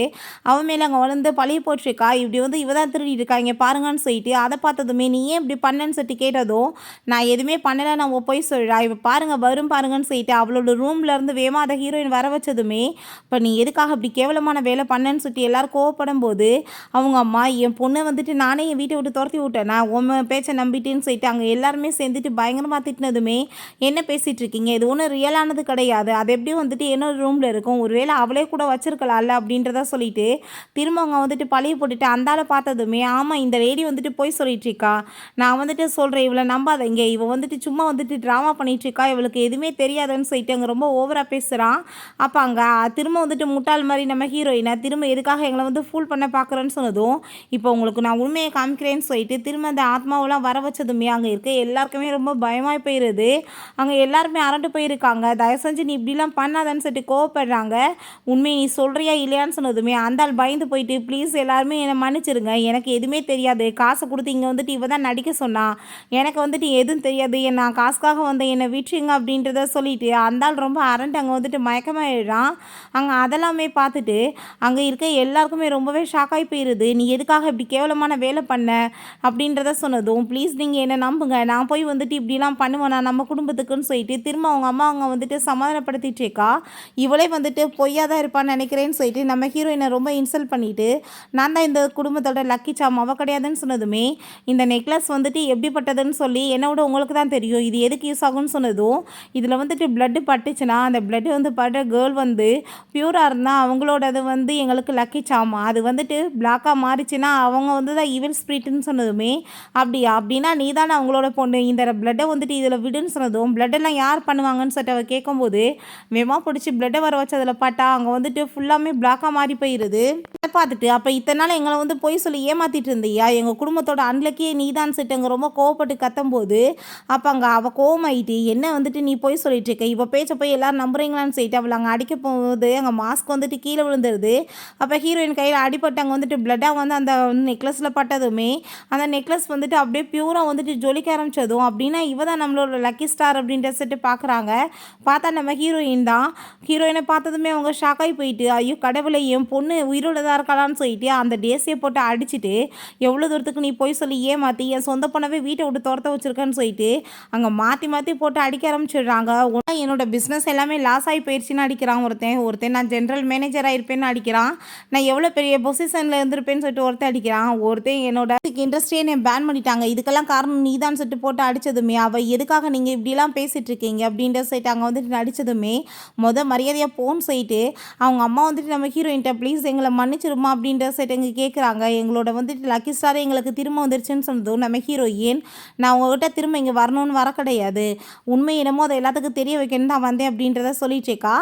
அவன் மேலே அங்கே வந்து பழைய போட்டிருக்கா, இப்படி வந்து இவ தான் திருடிட்டு இருக்கா இங்கே பாருங்கன்னு சொல்லிட்டு அதை பார்த்ததுமே நீ ஏன் இப்படி பண்ணேன்னு சொல்லிட்டு கேட்டதும் நான் எதுவுமே பண்ணலை, நான் போய் சொல்கிறா, இப்போ பாருங்க வரும் பாருங்கன்னு சொல்லிட்டு அவளோட ரூம்ல இருந்து வேமா அதை ஹீரோயின் வர வச்சதுமே இப்போ நீ எதுக்காக இப்படி கேவலமான வேலை பண்ணேன்னு சொல்லிட்டு எல்லாரும் கோவப்படும் போது அவங்க அம்மா என் பொண்ணை வந்துட்டு நானே என் வீட்டை விட்டு துரத்தி விட்டேன், நான் உன் பேச்சை நம்பிட்டேன்னு சொல்லிட்டு அங்கே எல்லாருமே சேர்ந்துட்டு பயங்கரமாக திட்டினதுமே என்ன பேசிகிட்டு இருக்கீங்க, இது ஒன்றும் ரியலானது கிடையாது, அது எப்படியும் வந்துட்டு என்னோட ரூமில் இருக்கும், ஒருவேளை அவளே கூட வச்சிருக்கலாம்ல அப்படின்றத சொல்லிட்டு திரும்ப அவங்க வந்துட்டு பழைய போட்டுட்டு அந்தால பார்த்ததுமே ஆமாம் இந்த லேடி வந்துட்டு போய் சொல்லிட்டு இருக்கா, நான் வந்துட்டு சொல்கிறேன் இவளை நம்பாதீங்க, இவ வந்துட்டு சும்மா வந்துட்டு ட்ராமா பண்ணிட்டு இருக்கா, இவளுக்கு எதுவுமே தெரியாதுன்னு சொல்லிட்டு அங்கே ரொம்ப ஓவராக பேசுகிறான். அப்போ அங்கே திரும்ப வந்துட்டு முட்டாள் மாதிரி நம்ம ஹீரோயினை திரும்ப எதுக்காக எங்களை வந்து ஃபூல் பண்ண பார்க்குறேன்னு சொன்னதும் இப்போ உங்களுக்கு நான் உண்மையை காமிக்கிறேன்னு சொல்லிட்டு திரும்ப அந்த ஆத்மாவெல்லாம் வர வச்சதுமே அங்கே இருக்க எல்லாருக்குமே ரொம்ப பயமாகி போயிடுது. அங்கே எல்லாருமே அரண்டு போயிருக்காங்க. தயவு செஞ்சு நீ இப்படிலாம் பண்ணாதன்னு சொல்லிட்டு கோவப்படுறாங்க. உண்மையை நீ சொல்கிறியா இல்லையான்னு சொன்னதுமே அந்த ஆள் பயந்து போயிட்டு, ப்ளீஸ் எல்லாருமே என்னை மன்னிச்சிருங்க, எனக்கு எதுவுமே தெரியாது, காசை கொடுத்து இங்கே வந்துட்டு இவ தான் நடிக்க சொன்னா, எனக்கு வந்துட்டு எதுவும் தெரியாது, நான் காசுக்காக வந்தேன், என்னை விட்டுருங்க அப்படின்றத சொல்லிட்டு அந்த ஆள் ரொம்ப அரண்டு அங்கே வந்துட்டு மயக்கமாயிடுறான். அங்கே அதெல்லாமே பார்த்துட்டு அங்கே இருக்க எல்லாருக்குமே ரொம்பவே ஷாக்காகி போயிடுது. நீ எதுக்காக இப்படி கேவலமான வேலை பண்ண அப்படின்றத சொன்னதும், ப்ளீஸ் நீங்கள் என்னை நம்புங்க, நான் போய் வந்துட்டு இப்படிலாம் பண்ணுவேனா நம்ம குடும்பத்துக்குன்னு சொல்லிட்டு திரும்ப அவங்க அம்மா அவங்க வந்துட்டு சமாதானப்படுத்திட்டு இருக்கா. இவளே வந்துட்டு பொய்யா தான் இருப்பான்னு நினைக்கிறேன்னு சொல்லிட்டு நம்ம ஹீரோயினை ரொம்ப இன்சல்ட் பண்ணிட்டு, நான் தான் இந்த குடும்பத்தோட லக்கி சாம், அவ கிடையாதுன்னு சொன்னதுமே, இந்த நெக்லஸ் வந்துட்டு எப்படிப்பட்டதுன்னு சொல்லி என்னோட உங்களுக்கு தான் தெரியும், இது எதுக்கு யூஸ் ஆகும்னு சொன்னதும், இதில் வந்துட்டு பிளட்டு பட்டுச்சுன்னா அந்த பிளட்டு வந்து படுற கேர்ள் வந்து பியூராக இருந்தால் அவங்களோடது வந்து எங்களுக்கு லக்கி சாம், அது வந்துட்டு பிளாக்காக மாறிச்சுன்னா அவங்க வந்து தான் ஈவில் ஸ்பிரிட்னு சொன்னதுமே, அப்படின்னா நீ தானே அவங்களோட பொண்ணு, இந்த பிளட்டை வந்துட்டு இதில் விடுன்னு சொன்னதும், பிளட்டெல்லாம் யார் பண்ணுவாங்கன்னு சொல்லிட்டு அவள் கேட்கும்போது வேமா பிடிச்சி பிளட்டை வர வச்சு அதில் பட்டா அங்கே வந்துட்டு ஃபுல்லாமே பிளாக்காக மாறி போயிடுது. அதை பார்த்துட்டு அப்போ இத்தனை நாள் எங்களை வந்து பொய் சொல்லி ஏமாற்றிட்டு இருந்தியா, எங்கள் குடும்பத்தோட அன்லக்கியே நீ தான் சொல்லிட்டு அங்கே ரொம்ப கோவப்பட்டு கத்தும்போது, அப்போ அங்கே அவள் கோவமாயிட்டு என்ன வந்துட்டு நீ பொய் சொல்லிட்டு இருக்க, இப்போ பேச்சை போய் எல்லோரும் நம்புறீங்களான்னு சொல்லிட்டு அவளை அங்கே அடிக்க போகும்போது அங்கே மாஸ்க் வந்துட்டு கீழே விழுந்துருது. அப்போ ஹீரோயின் கையில் அடிப்பட்டு அங்கே வந்துட்டு பிளட்டாக வந்து அந்த நெக்லஸில் பட்டதுமே அந்த நெக்லஸ் வந்துட்டு அப்படியே பியூராக வந்துட்டு ஜொலிக்க ஆரம்பிச்சதும், அப்படின்னா இவ தான் நம்மளோட லக்கி ஸ்டார் அப்படின்ற சொல்லிட்டு பார்க்குறாங்க. பார்த்தா நம்ம ஹீரோயின் தான். ஹீரோயினை பார்த்ததுமே அவங்க ஷாக்காகி போயிட்டு, ஐயோ கடவுளை, என் பொண்ணு உயிரோட தான் இருக்கலான்னு சொல்லிட்டு அந்த டேஸையை போட்டு அடிச்சுட்டு, எவ்வளோ தூரத்துக்கு நீ போய் சொல்லி ஏமாற்றி என் சொந்த பொண்ணவே வீட்டை விட்டு துரத்த வச்சுருக்கேன்னு சொல்லிட்டு அங்கே மாற்றி மாற்றி போட்டு அடிக்க ஆரம்பிச்சிடுறாங்க. என்னோட பிஸ்னஸ் எல்லாமே லாஸ் ஆகி போயிடுச்சுன்னு அடிக்கிறான் ஒருத்தன் நான் ஜென்ரல் மேனேஜராக இருப்பேன்னு அடிக்கிறான், நான் எவ்வளோ பெரிய பொசிஷனில் இருந்திருப்பேன்னு சொல்லிட்டு ஒருத்தன் என்னோட இண்டஸ்ட்ரியை என்னை பேன் பண்ணிட்டாங்க, இதுக்கெல்லாம் காரணம் நீ தான் சொல்லிட்டு போட்டு அடித்ததுமே, அவள் எதுக்காக நீங்கள் இப்படிலாம் பேசிகிட்டு இருக்கீங்க அப்படின்ற சொல்லிட்டு அங்கே வந்துட்டு நடித்ததுமே மரியாதையாக போன்னு சொல்லிட்டு அவங்க அம்மா வந்துட்டு நம்ம ஹீரோயின்ட்ட ப்ளீஸ் எங்களை மன்னிச்சிருமா அப்படின்ற சொல்லிட்டு எங்கே கேட்குறாங்க. எங்களோட வந்துட்டு லக்கி ஸ்டார் எங்களுக்கு திரும்ப வந்துருச்சுன்னு சொன்னதும் நம்ம ஹீரோயின், நான் உங்ககிட்ட திரும்ப இங்கே வரணும்னு வர கிடையாது, உண்மை என்னமோ அதை எல்லாத்துக்கும் தெரிய வைக்கணும்னு தான் வந்தேன் அப்படின்றத சொல்லிட்டேக்கா.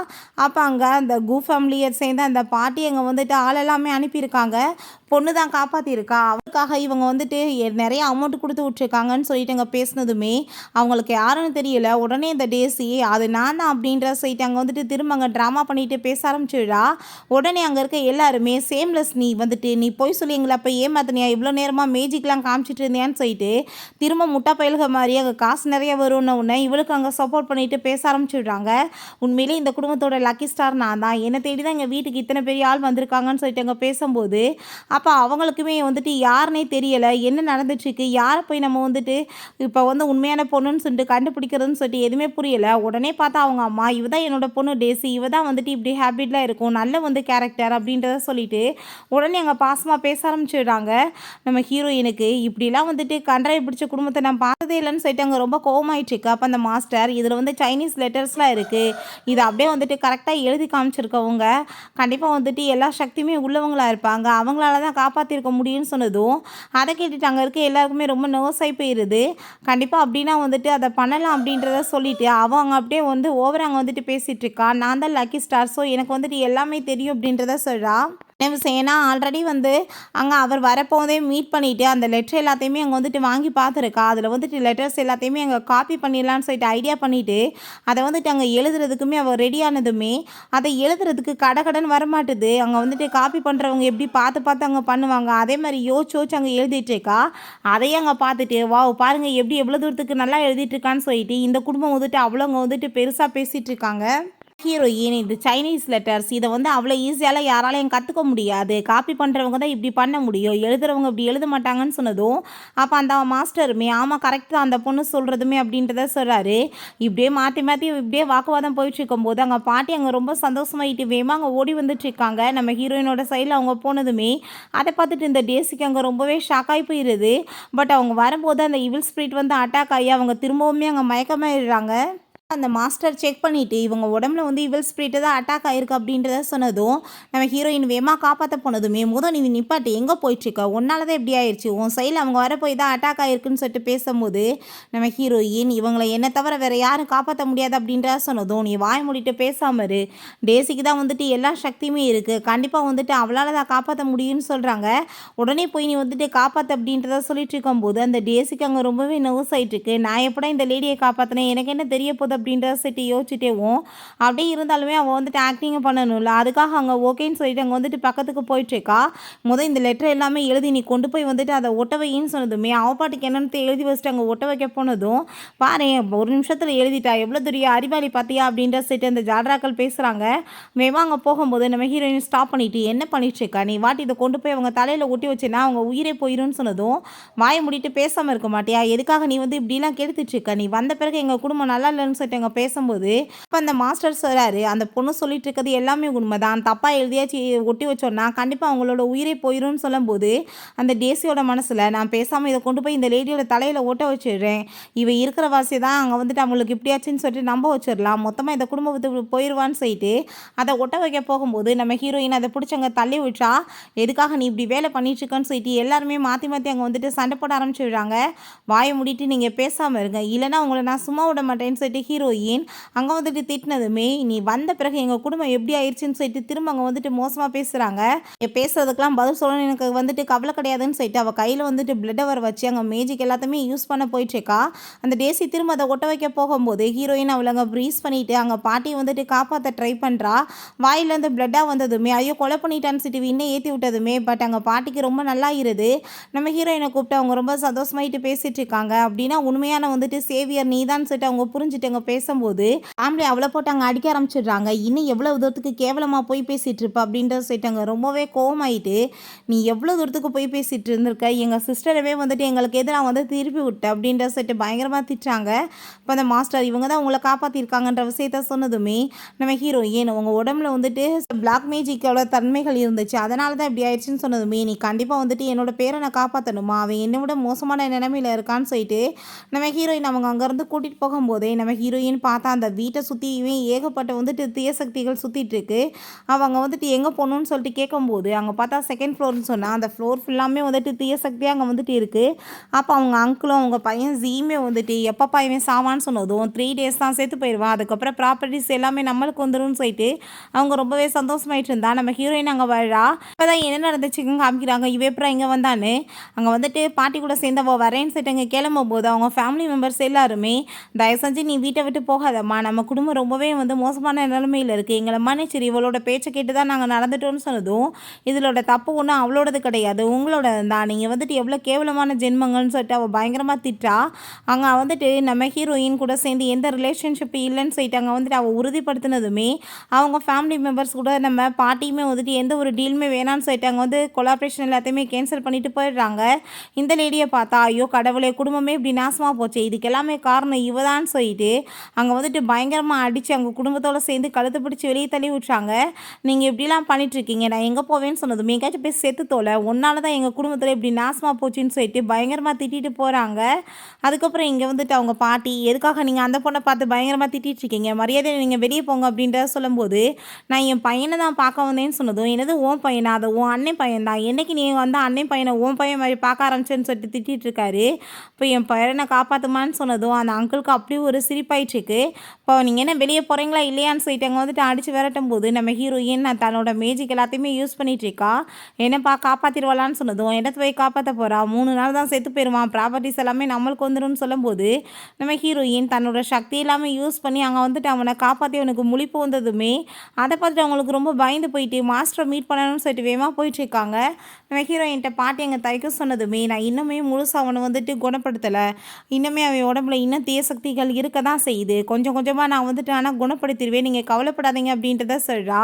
அப்போ அங்கே அந்த கூ ஃபேமிலியை சேர்ந்து அந்த பாட்டி அங்கே வந்துட்டு ஆள் எல்லாமே அனுப்பியிருக்காங்க. பொண்ணு தான் காப்பாற்றிருக்கா, அவளுக்காக இவங்க வந்துட்டு நிறைய அமௌண்ட் கொடுத்து விட்ருக்காங்கன்னு சொல்லிட்டு அங்கே பேசினதுமே அவங்களுக்கு யாருன்னு தெரியல. உடனே இந்த டேசி அது நான் தான் அப்படின்ற சொல்லிட்டு அங்கே வந்துட்டு திரும்ப அங்கே ட்ராமா பண்ணிட்டு பேச ஆரம்பிச்சிடுறா. உடனே அங்கே இருக்க எல்லாருமே சேம்லெஸ், நீ போய் சொல்லி எங்களை அப்போ ஏமாத்தினியா, இவ்வளோ நேரமாக மேஜிக்லாம் காமிச்சிட்டு இருந்தியான்னு சொல்லிட்டு திரும்ப முட்டை பயில்க மாதிரி அங்கே காசு நிறைய வரும்னு உடனே இவளுக்கு அங்கே சப்போர்ட் பண்ணிட்டு பேச ஆரம்பிச்சிடுறாங்க. உண்மையிலே இந்த குடும்பத்தோட லக்கி ஸ்டார் நான் தான், என்னை தேடி தான் எங்கள் வீட்டுக்கு இத்தனை பெரிய ஆள் வந்திருக்காங்கன்னு சொல்லிட்டு அங்கே பேசும்போது அப்போ அவங்களுக்குமே வந்துட்டு யாருன்னே தெரியலை, என்ன நடந்துட்டுருக்கு, யாரை போய் நம்ம வந்துட்டு இப்போ வந்து உண்மையான பொண்ணுன்னு சொல்லிட்டு கண்டுபிடிக்கிறதுன்னு சொல்லிட்டு எதுவுமே புரியலை. உடனே பார்த்தா அவங்க அம்மா, இவ தான் என்னோட பொண்ணு டேசி, இவ தான் வந்துட்டு இப்படி ஹேபிட்லாம் இருக்கும், நல்ல வந்து கேரக்டர் அப்படின்றத சொல்லிட்டு உடனே அங்கே பாசமாக பேச ஆரம்பிச்சிடுறாங்க. நம்ம ஹீரோயினுக்கு இப்படிலாம் வந்துட்டு கன்றாய் பிடிச்ச குடும்பத்தை நான் பார்த்ததே இல்லைன்னு சொல்லிட்டு அங்கே ரொம்ப கோவமாயிட்டுருக்கு. அப்போ அந்த மாஸ்டர் இதில் வந்து சைனீஸ் லெட்டர்ஸ்லாம் இருக்குது, இதை அப்படியே வந்துட்டு கரெக்டாக எழுதி காமிச்சிருக்கவங்க கண்டிப்பாக வந்துட்டு எல்லா சக்தியுமே உள்ளவங்களாக இருப்பாங்க, அவங்களால தான் காப்பாற்றிருக்க முடியும்னு சொன்னதும் அதை கேட்டுட்டு அங்கே இருக்க எல்லாருக்குமே ரொம்ப நர்வஸ் ஆகி போயிடுது. கண்டிப்பாக அப்படின்னா வந்துட்டு அதை பண்ணலாம் அப்படின்றத சொல்லிவிட்டு அவங்க அப்படியே வந்து ஓவர் அங்கே வந்துட்டு பேசிகிட்டு இருக்கா. நான் தான் லக்கி ஸ்டார், ஸோ எனக்கு வந்துட்டு எல்லாமே தெரியும் அப்படின்றத சொல்கிறா. ஏன்னா ஆல்ரெடி வந்து அங்கே அவர் வரப்போதே மீட் பண்ணிவிட்டு அந்த லெட்டர் எல்லாத்தையுமே அங்கே வந்துட்டு வாங்கி பார்த்துருக்கா. அதில் வந்துட்டு லெட்டர்ஸ் எல்லாத்தையுமே அங்கே காப்பி பண்ணிடலான்னு சொல்லிட்டு ஐடியா பண்ணிவிட்டு அதை வந்துட்டு அங்கே எழுதுறதுக்குமே அவள் ரெடியானதுமே அதை எழுதுறதுக்கு கடன் வரமாட்டுது. அங்கே வந்துட்டு காப்பி பண்ணுறவங்க எப்படி பார்த்து அங்கே பண்ணுவாங்க, அதே மாதிரி யோசிச்சு அங்கே எழுதிட்டுருக்கா. அதையும் அங்கே பார்த்துட்டு பாருங்கள் எப்படி எவ்வளோ தூரத்துக்கு நல்லா எழுதிட்டுருக்கான்னு சொல்லிட்டு இந்த குடும்பம் வந்துட்டு அவ்வளோ அங்கே வந்துட்டு பெருசாக பேசிகிட்டு இருக்காங்க. ஹீரோயின் இது சைனீஸ் லெட்டர்ஸ், இதை வந்து அவ்வளோ ஈஸியால் யாராலையும் கற்றுக்க முடியாது, காப்பி பண்ணுறவங்க தான் இப்படி பண்ண முடியும், எழுதுறவங்க இப்படி எழுத மாட்டாங்கன்னு சொன்னதும் அப்போ அந்த மாஸ்டருமே ஆமாம் கரெக்ட் தான் அந்த பொண்ணு சொல்கிறதுமே அப்படின்றத சொல்கிறாரு. இப்படியே மாற்றி இப்படியே வாக்குவாதம் போயிட்டு இருக்கும்போது அங்கே பாட்டி அங்கே ரொம்ப சந்தோஷமாயிட்டு வேமா அங்கே ஓடி வந்துட்டுருக்காங்க. நம்ம ஹீரோயினோட சைடில் அவங்க போனதுமே அதை பார்த்துட்டு இந்த டேஸுக்கு அங்கே ரொம்பவே ஷாக்காகி போயிடுது. பட் அவங்க வரும்போது அந்த இவில் ஸ்பிரிட் வந்து அட்டாக் ஆகி அவங்க திரும்பவுமே அங்கே மயக்கமாயிடுறாங்க. அந்த மாஸ்டர் செக் பண்ணிட்டு இவங்க உடம்புல வந்து இவல் ஸ்பிரிட் தான் அட்டாக் ஆயிருக்கு அப்படின்றத சொன்னதும் நம்ம ஹீரோயின் வேகமாக காப்பாற்ற போனதுமே நீ நிப்பாட்டு எங்கே போயிட்டுருக்க உன்னால தான் எப்படி ஆயிடுச்சு உன் சைடில் அவங்க வர போய் தான் அட்டாக் ஆயிருக்குன்னு சொல்லிட்டு பேசும்போது நம்ம ஹீரோயின் இவங்களை என்ன தவிர வேற யாரும் காப்பாற்ற முடியாது அப்படின்றத சொன்னதும் நீ வாய் மூடிட்டு பேசாம இரு டேசிக்கு தான் வந்துட்டு எல்லா சக்தியுமே இருக்குது கண்டிப்பாக வந்துட்டு அவளால் தான் காப்பாற்ற முடியும்னு சொல்கிறாங்க உடனே போய் நீ வந்துட்டு காப்பாற்று அப்படின்றத சொல்லிட்டு இருக்கும்போது அந்த டேசிக்கு அங்கே ரொம்பவே நர்வஸ் ஆகிட்டு இருக்கு நான் எப்படா இந்த லேடியை காப்பாற்றினேன் எனக்கு என்ன தெரிய போகுது அப்படின்றத சரி யோசிச்சுட்டேவும் அப்படியே இருந்தாலுமே அவள் வந்துட்டு ஆக்டிங் பண்ணணும்ல அதுக்காக அங்கே ஓகேன்னு சொல்லிட்டு அங்கே வந்துட்டு பக்கத்துக்கு போயிட்டுருக்கா இந்த லெட்டர் எல்லாமே எழுதி நீ கொண்டு போய் வந்துட்டு அதை ஒட்ட வையின்னு சொன்னதுமே அவ பாட்டுக்கு என்னன்னு எழுதி வச்சுட்டு அங்கே ஒட்ட வைக்க போனதும் பாரு ஒரு நிமிஷத்தில் எழுதிட்டா எவ்வளோ பெரிய அறிவாளி பார்த்தியா அப்படின்ற சொல்லிட்டு அந்த ஜாட்ராக்கள் பேசுகிறாங்க மேவா அங்கே போகும்போது நம்ம ஹீரோயின் ஸ்டாப் பண்ணிட்டு என்ன பண்ணிட்டு இருக்கா நீ வாட்டி இதை கொண்டு போய் அவங்க தலையில் ஒட்டி வச்சேன்னா அவங்க உயிரே போயிரும்னு சொன்னதும் வாயை முடிட்டு பேசாமல் இருக்க மாட்டியா எதுக்காக நீ வந்து இப்படிலாம் கெடுத்துட்டு இருக்க நீ வந்த பிறகு எங்கள் குடும்பம் நல்லா இல்லைன்னு சொல்லிட்டு அங்கே பேசும்போது இப்போ அந்த மாஸ்டர் சொல்கிறாரு அந்த பொண்ணு சொல்லிட்டு இருக்கிறது எல்லாமே உண்மைதான் தப்பாக எழுதியாச்சு ஒட்டி வச்சோன்னா கண்டிப்பாக அவங்களோட உயிரே போயிடும்னு சொல்லும்போது அந்த டேசியோட மனசில் நான் பேசாமல் இதை கொண்டு போய் இந்த லேடியோட தலையில் ஒட்ட வச்சிடுறேன் இவ இருக்கிற வாசி தான் அங்கே வந்துட்டு அவங்களுக்கு இப்படியாச்சுன்னு சொல்லிட்டு நம்ப வச்சிடலாம் மொத்தமாக இந்த குடும்பத்தை போயிடுவான்னு சொல்லிட்டு அதை ஒட்ட வைக்க போகும்போது நம்ம ஹீரோயின் அதை பிடிச்சவங்க தள்ளி விட்டா எதுக்காக நீ இப்படி வேலை பண்ணிட்டு இருக்கன்னு சொல்லிட்டு எல்லாருமே மாற்றி மாற்றி அங்கே வந்துட்டு சண்டை போட ஆரம்பிச்சுடுறாங்க வாயை முடிட்டு நீங்கள் பேசாமல் இருங்க இல்லைனா உங்களை நான் சும்மா விட மாட்டேன்னு சொல்லிட்டு ஹீரோயின் அங்கே வந்துட்டு திட்டினதுமே நீ வந்த பிறகு எங்கள் குடும்பம் எப்படி ஆயிடுச்சுன்னு சொல்லிட்டு திரும்ப அங்கே வந்துட்டு மோசமாக பேசுகிறாங்க பேசுறதுக்கெலாம் பதில் சொல்லணும் எனக்கு வந்துட்டு கவலை கிடையாதுன்னு சொல்லிட்டு அவள் கையில் வந்துட்டு பிளட்டை வர வச்சு அங்கே மேஜிக் எல்லாத்தையுமே யூஸ் பண்ண போயிட்டுருக்கா அந்த டேசி திரும்ப அதை ஒட்ட வைக்க போகும்போது ஹீரோயின் அவளை அங்கே ப்ரீஸ் பண்ணிவிட்டு அங்கே பாட்டியை வந்துட்டு காப்பாற்ற ட்ரை பண்ணுறா வாயிலேருந்து பிளட்டாக வந்ததுமே ஐயோ கொலை பண்ணிட்டான்னு சொல்லிட்டு இன்னும் ஏற்றி விட்டதுமே பட் அங்கே பாட்டிக்கு ரொம்ப நல்லா இருது நம்ம ஹீரோயினை கூப்பிட்டு அவங்க ரொம்ப சந்தோஷமாயிட்டு பேசிகிட்டு இருக்காங்க அப்படின்னா உண்மையான வந்துட்டு சேவியர் நீ தான் சொல்லிட்டு அவங்க புரிஞ்சுட்டு அங்கே பேசும்போது ஃபேமிலி அவ்வளோ போட்டு அங்கே அடிக்க ஆரம்பிச்சிடுறாங்க இன்னும் எவ்வளோ தூரத்துக்கு கேவலமாக போய் பேசிகிட்டு இருப்பா அப்படின்றத சொல்லிட்டாங்க ரொம்பவே கோவமாயிட்டு நீ எவ்வளோ தூரத்துக்கு போய் பேசிகிட்டு இருந்திருக்க எங்கள் சிஸ்டரவே வந்துட்டு எங்களுக்கு எதிராக வந்து திருப்பி விட்ட அப்படின்றத சொல்லிட்டு பயங்கரமாக திட்டாங்க இப்போ அந்த மாஸ்டர் இவங்க தான் உங்களை காப்பாற்றிருக்காங்கன்ற விஷயத்த சொன்னதுமே நம்ம ஹீரோயின் உங்கள் உடம்புல வந்துட்டு பிளாக் மேஜிக்கோட தன்மைகள் இருந்துச்சு அதனால தான் இப்படி ஆயிடுச்சுன்னு சொன்னதுமே நீ கண்டிப்பாக வந்துட்டு என்னோட பேரை நான் காப்பாற்றணுமா அவன் என்னை விட மோசமான நிலைமையில் இருக்கான்னு சொல்லிட்டு நம்ம ஹீரோயின் அவங்க அங்கேருந்து கூட்டிகிட்டு போகும்போதே நம்ம ஹீரோயின் பார்த்தா அந்த வீட்டை சுற்றியுமே ஏகப்பட்ட வந்துட்டு தீய சக்திகள் சுற்றிட்டு இருக்கு அவங்க வந்துட்டு எங்கே போகணுன்னு சொல்லிட்டு கேட்கும்போது அங்கே பார்த்தா செகண்ட் ஃப்ளோர்னு சொன்னால் அந்த ஃப்ளோர் ஃபுல்லாமே வந்துட்டு தீய சக்தியாக அங்கே வந்துட்டு இருக்குது அப்போ அவங்க அங்கிளும் அவங்க பையன் ஜீமே வந்துட்டு எப்பப்பா இவன் சாவான்னு சொன்னதும் 3 days தான் சேர்த்து போயிடுவான் அதுக்கப்புறம் ப்ராப்பர்ட்டிஸ் எல்லாமே நம்மளுக்கு வந்துடும்னு சொல்லிட்டு அவங்க ரொம்பவே சந்தோஷமாயிட்டு இருந்தா நம்ம ஹீரோயின் அங்கே வாழா இப்போ தான் என்ன நடந்துச்சுன்னு காமிக்கிறாங்க இவ எப்பறம் இங்கே வந்தான்னு அங்கே வந்துட்டு பாட்டி கூட சேர்ந்து அவள் வரேன்னு சொல்லிட்டு அங்கே கிளம்பும் போது அவங்க ஃபேமிலி மெம்பர்ஸ் எல்லாருமே தயவு செஞ்சு நீ வீட்டை விட்டு போகாதம்மா நம்ம குடும்பம் ரொம்பவே வந்து மோசமான நிலைமையில் இருக்குது எங்களை மன்னிச்சிரு இவளோட பேச்சை கேட்டு தான் நாங்கள் நடந்துட்டோம்னு சொன்னதும் இதிலோட தப்பு ஒன்றும் அவளோடது கிடையாது உங்களோட தான் நீங்கள் வந்துட்டு எவ்வளோ கேவலமான ஜென்மங்கள்னு சொல்லிட்டு அவள் பயங்கரமாக திட்டா அங்கே வந்துட்டு நம்ம ஹீரோயின் கூட சேர்ந்து எந்த ரிலேஷன்ஷிப் இல்லைன்னு சொல்லிட்டு அங்கே வந்துட்டு அவள் உறுதிப்படுத்தினதுமே அவங்க ஃபேமிலி மெம்பர்ஸ் கூட நம்ம பாட்டியுமே வந்துட்டு எந்த ஒரு டீலுமே வேணான்னு சொல்லிட்டு அங்கே வந்து கொலாபரேஷன் எல்லாத்தையுமே கேன்சல் பண்ணிட்டு போயிடுறாங்க இந்த லேடியை பார்த்தா ஐயோ கடவுளே குடும்பமே இப்படி நாசமாக போச்சு இதுக்கு எல்லாமே காரணம் இவதான்னு சொல்லிட்டு அங்கே வந்துட்டு பயங்கரமாக அடித்து அவங்க குடும்பத்தோடு சேர்ந்து கழுத்தை பிடிச்சி வெளியே தள்ளி விட்றாங்க நீங்கள் இப்படிலாம் பண்ணிட்டுருக்கீங்க நான் எங்கே போவேன்னு சொன்னதும் எங்கேயாச்சும் போய் செத்து தோலை ஒன்னால தான் எங்கள் குடும்பத்தில் இப்படி நாசமாக போச்சுன்னு சொல்லிட்டு பயங்கரமாக திட்டிட்டு போகிறாங்க அதுக்கப்புறம் இங்கே வந்துட்டு அவங்க பாட்டி எதுக்காக நீங்கள் அந்த பொண்ணை பார்த்து பயங்கரமாக திட்டிட்டு இருக்கீங்க மரியாதை நீங்கள் வெளியே போங்க அப்படின்றத சொல்லும்போது நான் என் பையனை தான் பார்க்க வந்தேன்னு சொன்னதும் என்னது ஓன் பையனா அது உன் அண்ணன் பையன் தான் என்னைக்கு நீங்கள் வந்து அண்ணன் பையனை ஓன் பையன் மாதிரி பார்க்க ஆரம்பிச்சேன்னு சொல்லிட்டு திட்டிகிட்டு இருக்காரு இப்போ என் பையனை காப்பாற்றுமான்னு சொன்னதும் அந்த அங்கிளுக்கு அப்படியே ஒரு சிரிப்பாயிட்டுருக்கு இப்போ நீங்கள் என்ன வெளியே போகிறீங்களா இல்லையான்னு சொல்லிட்டு அங்கே வந்துட்டு அடித்து விரட்டும் போது நம்ம ஹீரோயின் நான் தன்னோட மேஜிக் எல்லாத்தையுமே யூஸ் பண்ணிட்டு இருக்கா என்னப்பா காப்பாற்றிடுவாளான்னு சொன்னதும் இடத்து போய் காப்பாற்ற போகிறா 3 நாள் தான் செத்து போயிடுவான் ப்ராப்பர்ட்டிஸ் எல்லாமே நம்மளுக்கு வந்துடும் சொல்லும்போது நம்ம ஹீரோயின் தன்னோட சக்தி எல்லாமே யூஸ் பண்ணி அங்கே வந்துட்டு அவனை காப்பாற்றி அவனுக்கு முழிப்பு வந்ததுமே அதை பார்த்துட்டு அவங்களுக்கு ரொம்ப பயந்து போயிட்டு மாஸ்டரை மீட் பண்ணணும்னு சொல்லிட்டு வேகமாக போயிட்டுருக்காங்க நம்ம ஹீரோயின்ட்ட பாட்டி அங்கே தைக்க சொன்னதுமே நான் இன்னுமே முழுசாக அவனை வந்துட்டு குணப்படுத்தலை இன்னுமே அவன் உடம்புல இன்னும் தீய சக்திகள் இருக்க தான் செய்யுது கொஞ்சம் கொஞ்சமாக நான் வந்துட்டு ஆனால் குணப்படுத்திடுவேன் நீங்கள் கவலைப்படாதீங்க அப்படின்றத சொல்கிறா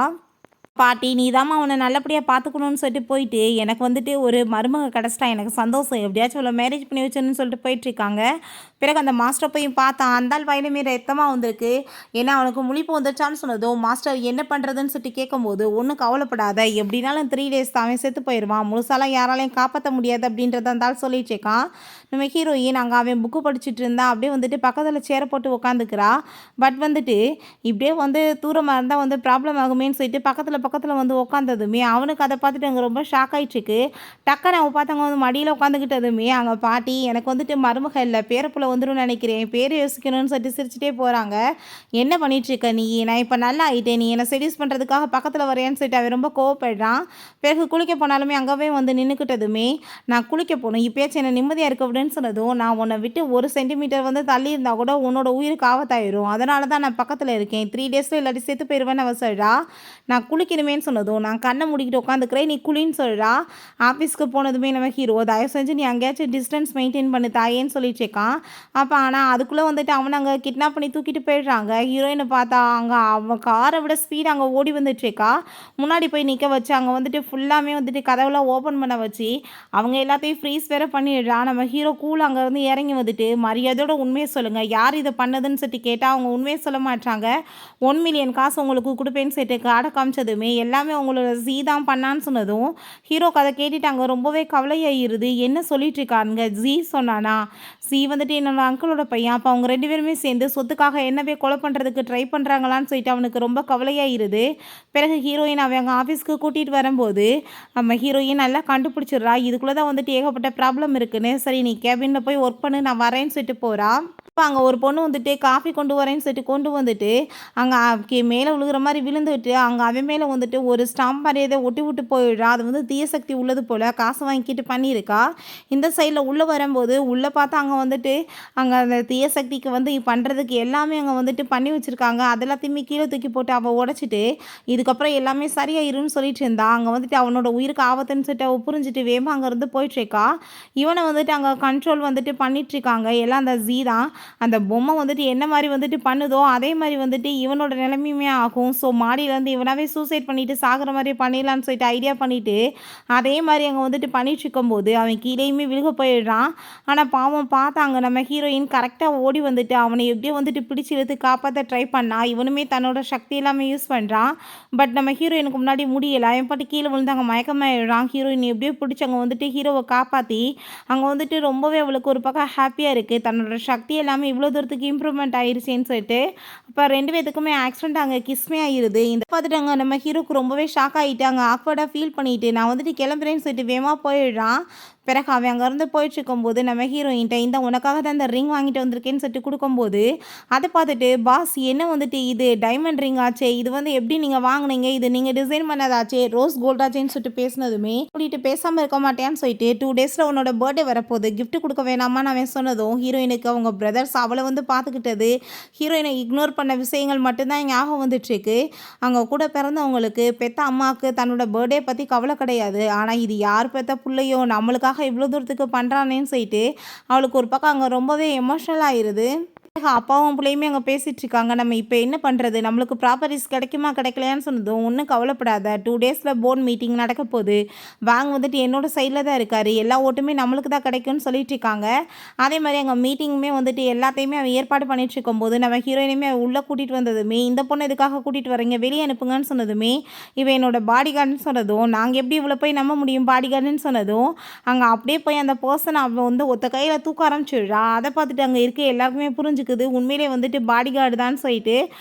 பாட்டி நீதாம்மா அவனை நல்லபடியாக பார்த்துக்கணும்னு சொல்லிட்டு போயிட்டு எனக்கு வந்துட்டு ஒரு மருமக கிடச்சிட்டா எனக்கு சந்தோஷம் எப்படியாச்சும் அவ்வளோ மேரேஜ் பண்ணி வச்சோன்னு சொல்லிட்டு போயிட்டுருக்காங்க. பிறகு அந்த மாஸ்டர் போய் பார்த்தான். அந்தாள் வயலுமே ரத்தமாக வந்திருக்கு. ஏன்னா அவனுக்கு முழிப்பு வந்துருச்சான்னு சொன்னதும் மாஸ்டர் என்ன பண்ணுறதுன்னு சொல்லிட்டு கேட்கும்போது ஒன்றும் கவலைப்படாத எப்படினாலும் 3 days தான் அவன் செத்து போயிடுவான் முழுசாலாம் யாராலையும் காப்பாற்ற முடியாது அப்படின்றத இருந்தாலும் சொல்லிட்டு இருக்கான். நம்ம ஹீரோயின் அங்கே அவன் புக்கு படிச்சுட்டு இருந்தா அப்படியே வந்துட்டு பக்கத்தில் சேரை போட்டு உட்காந்துக்கிறா. பட் வந்துட்டு இப்படியே வந்து தூரமாக இருந்தால் வந்து ப்ராப்ளம் ஆகுமேன்னு சொல்லிட்டு பக்கத்தில் வந்து உட்காந்ததுமே அவனுக்கு அதை பார்த்துட்டு அங்கே ரொம்ப ஷாக் ஆகிட்டுருக்கு. டக்குன்னு அவன் பார்த்தவங்க வந்து மடியில் உட்காந்துக்கிட்டதுமே அங்கே பாட்டி எனக்கு வந்துட்டு மருமக இல்லை பேரப்புல வந்துடும் நினைக்கிறேன் பேர் யோசிக்கணும்னு சொல்லிட்டு சிரிச்சுட்டே போகிறாங்க. என்ன பண்ணிகிட்ருக்க நீ நான் இப்போ நல்லா ஆகிட்டேன் நீ என்னை செடியூஸ் பண்ணுறதுக்காக பக்கத்தில் வரையான்னு சொல்லிட்டு அவன் ரொம்ப கோவப்படுறான். பிறகு குளிக்க போனாலுமே அங்கவே வந்து நின்றுக்கிட்டதுமே நான் குளிக்க போகணும் இப்போயாச்சும் என்னை நிம்மதியாக இருக்க விடுன்னு சொன்னதும் நான் உன்னை விட்டு 1 சென்டிமீட்டர் வந்து தள்ளி இருந்தால் கூட உன்னோட உயிருக்கு ஆபத்தாயிரும் அதனால தான் நான் பக்கத்தில் இருக்கேன் 3 days இல்லாட்டி செத்து போயிடுவேன்னு அவள் சொல்கிறா. நான் குளிக்கணுமேன்னு சொன்னதும் நான் கண்ணை மூடிக்கிட்டு உட்காந்துக்கிறேன் நீ குளின்னு சொல்கிறா. ஆஃபீஸ்க்கு போனதுமே நம்ம ஹீரோ தயவு செஞ்சு நீ அங்கேயாச்சும் டிஸ்டன்ஸ் மெயின்டைன் பண்ணி தாயேன்னு சொல்லிட்டு இருக்கான். அப்போ ஆனால் அதுக்குள்ளே வந்துட்டு அவனை அங்கே கிட்னாப் பண்ணி தூக்கிட்டு போயிடுறாங்க. ஹீரோயினை பார்த்தா அங்கே அவன் காரை விட ஸ்பீட் அங்கே ஓடி வந்துட்டுருக்கா. முன்னாடி போய் நிற்க வச்சு அங்கே வந்துட்டு ஃபுல்லாமே வந்துட்டு கதவுலாம் ஓப்பன் பண்ண வச்சு அவங்க எல்லாத்தையும் ஃப்ரீஸ் வேறு பண்ணிடுறா. நம்ம ஹீரோ கூல் அங்கே வந்து இறங்கி வந்துட்டு மரியாதையோட உண்மையை சொல்லுங்கள் யார் இதை பண்ணதுன்னு சொல்லிட்டு கேட்டால் அவங்க உண்மையை சொல்ல மாட்டாங்க. 1 million காசு உங்களுக்கு கொடுப்பேன்னு சொல்லிட்டு காடை காமிச்சதுமே எல்லாமே அவங்களோட ஜீ தான் பண்ணான்னு சொன்னதும் ஹீரோ கதை கேட்டுட்டு அங்கே ரொம்பவே கவலையாயிருது. என்ன சொல்லிட்டு இருக்காருங்க ஜீ சொன்னானா ஜீ வந்துட்டு என்னோட அங்கிளோட பையன் அப்போ அவங்க 2 பேருமே சேர்ந்து சொத்துக்காக என்னவே கொலை பண்ணுறதுக்கு ட்ரை பண்ணுறாங்களான்னு சொல்லிட்டு அவனுக்கு ரொம்ப கவலையாயிருது. பிறகு ஹீரோயின் அவங்க ஆஃபீஸ்க்கு கூட்டிகிட்டு வரும்போது நம்ம ஹீரோயின் நல்லா கண்டுபிடிச்சிடுறா இதுக்குள்ளே தான் வந்துட்டு ஏகப்பட்ட ப்ராப்ளம் இருக்குன்னு. சரி நீ கேபினில் போய் ஒர்க் பண்ணு நான் வரேன்னு சொல்லிட்டு போகிறா. இப்போ அங்கே ஒரு பொண்ணு வந்துட்டு காஃபி கொண்டு வரேன்னு சொல்லிட்டு கொண்டு வந்துட்டு அங்கே மேலே விழுகிற மாதிரி விழுந்துட்டு அங்கே அவன் மேலே வந்துட்டு ஒரு ஸ்டாம்ப் மாதிரி எதை ஒட்டி விட்டு போயிடுறா. அது வந்து தீய சக்தி உள்ளது போல் காசு வாங்கிக்கிட்டு பண்ணியிருக்கா. இந்த சைடில் உள்ளே வரும்போது உள்ளே பார்த்தா அங்கே வந்துட்டு அங்கே அந்த தீய சக்திக்கு வந்து பண்ணுறதுக்கு எல்லாமே அங்கே வந்துட்டு பண்ணி வச்சுருக்காங்க. அதெல்லாத்தையுமே கீழே தூக்கி போட்டு அவள் உடச்சிட்டு இதுக்கப்புறம் எல்லாமே சரியாயிருன்னு சொல்லிட்டு இருந்தா. அங்கே வந்துட்டு அவனோட உயிருக்கு ஆபத்துன்னு சொல்லிட்டு அவள் புரிஞ்சுட்டு வேகமாக அங்கேருந்து போயிட்டுருக்கா. இவனை வந்துட்டு அங்கே கண்ட்ரோல் வந்துட்டு பண்ணிகிட்ருக்காங்க எல்லாம் அந்த ஜீ தான். அந்த பொம்மை வந்துட்டு என்ன மாதிரி வந்துட்டு பண்ணுதோ அதே மாதிரி வந்துட்டு இவனோட நிலைமையுமே ஆகும். ஸோ மாடியிலேருந்து இவனாவே சூசைட் பண்ணிவிட்டு சாகிற மாதிரி பண்ணிடலான்னு சொல்லிட்டு ஐடியா பண்ணிவிட்டு அதே மாதிரி அங்கே வந்துட்டு பண்ணிட்டு இருக்கும்போது அவன் கீழேயுமே விழுக போயிடுறான். ஆனால் பாவம் பார்த்தாங்க நம்ம ஹீரோயின் கரெக்டாக ஓடி வந்துட்டு அவனை எப்படியோ வந்துட்டு பிடிச்சி இழுத்து காப்பாற்ற ட்ரை பண்ணா. இவனுமே தன்னோட சக்தி எல்லாமே யூஸ் பண்ணுறான். பட் நம்ம ஹீரோயினுக்கு முன்னாடி முடியலை. அவன் பாட்டு கீழே விழுந்து அங்கே மயக்கமாயிடுறான். ஹீரோயின் எப்படியோ பிடிச்சி அங்கே வந்துட்டு ஹீரோவை காப்பாற்றி அங்கே வந்துட்டு ரொம்பவே அவளுக்கு ஒரு பக்கம் ஹாப்பியாக இருக்குது. தன்னோட சக்தி எல்லாமே இவ்வளோ தூரத்துக்கு இம்ப்ரூவ்மெண்ட் ஆயிடுச்சேன்னு சொல்லிட்டு அப்போ 2 பேத்துக்குமே ஆக்சிடென்ட் அங்கே கிஸ்மே ஆகிடுது. இந்த பார்த்துட்டு அங்கே நம்ம ஹீரோக்கு ரொம்பவே ஷாக் ஆகிட்டாங்க ஆக்வர்டாக ஃபீல் பண்ணிட்டு நான் வந்துட்டு கிளம்புறேன்னு சொல்லிட்டு வேகமாக போயிடுறான். பிறகு அவன் அங்கேருந்து போயிட்டுருக்கும்போது நம்ம ஹீரோயின்ட்ட இந்த உனக்காக தான் இந்த ரிங் வாங்கிட்டு வந்திருக்கேன்னு சொல்லிட்டு கொடுக்கும்போது அதை பார்த்துட்டு பாஸ் என்ன வந்துட்டு இது டைமண்ட் ரிங் ஆச்சே இது வந்து எப்படி நீங்கள் வாங்கினீங்க இது நீங்கள் டிசைன் பண்ணதாச்சே ரோஸ் கோல்டாச்சேன்னு சொல்லிட்டு பேசினதுமே சொல்லிட்டு பேசாமல் இருக்க மாட்டேன்னு சொல்லிட்டு 2 daysல உன்னோட பர்த்டே வரப்போகுது கிஃப்ட் கொடுக்க வேணாமான்னு அவன் சொன்னதும் ஹீரோயினுக்கு அவங்க பிரதர்ஸ் அவளை வந்து பார்த்துக்கிட்டது ஹீரோயினை இக்னோர் பண்ண விஷயங்கள் மட்டும்தான் ஞாபகம் வந்துட்டுருக்கு. அவங்க கூட பிறந்தவங்களுக்கு பெத்த அம்மாவுக்கு தன்னோட பர்த்டே பற்றி கவலை கிடையாது. ஆனால் இது யார் பெத்த பிள்ளையோ நம்மளுக்காக இவ்வளோ தூரத்துக்கு பண்ணுறானேன்னு சொல்லிட்டு அவளுக்கு ஒரு பக்கம் அங்கே ரொம்பவே எமோஷ்னல் ஆயிடுது. அப்பாவும் பிள்ளையுமே அங்கே பேசிகிட்டு இருக்காங்க. நம்ம இப்போ என்ன பண்ணுறது நம்மளுக்கு ப்ராப்பர்ட்டிஸ் கிடைக்குமா கிடைக்கலையான்னு சொன்னதும் ஒன்றும் கவலைப்படாத 2 daysல போர்ட் மீட்டிங் நடக்க போகுது வாங்க வந்துட்டு என்னோட சைடில் தான் இருக்கார் எல்லா ஓட்டுமே நம்மளுக்கு தான் கிடைக்கும்னு சொல்லிட்டு இருக்காங்க. அதே மாதிரி அங்கே மீட்டிங்குமே வந்துட்டு எல்லாத்தையுமே அவன் ஏற்பாடு பண்ணிட்டு இருக்கும்போது நம்ம ஹீரோயினுமே உள்ளே கூட்டிகிட்டு வந்ததுமே இந்த பொண்ணு எதுக்காக கூட்டிகிட்டு வரீங்க வெளியே அனுப்புங்கன்னு சொன்னதுமே இவன் என்னோட பாடி கார்டுன்னு சொன்னதும் நாங்கள் எப்படி இவ்வளோ போய் நம்ப முடியும் பாடி கார்டுன்னு சொன்னதும் அங்கே அப்படியே போய் அந்த பர்சன் அவன் வந்து ஒத்த கையில் தூக்க ஆரம்பிச்சிடுறா. அதை பார்த்துட்டு அங்கே இருக்க எல்லாருக்குமே புரிஞ்சுக்குது உண்மையிலே வந்துட்டு பாடி கார்டு தான் சொல்லிட்டு.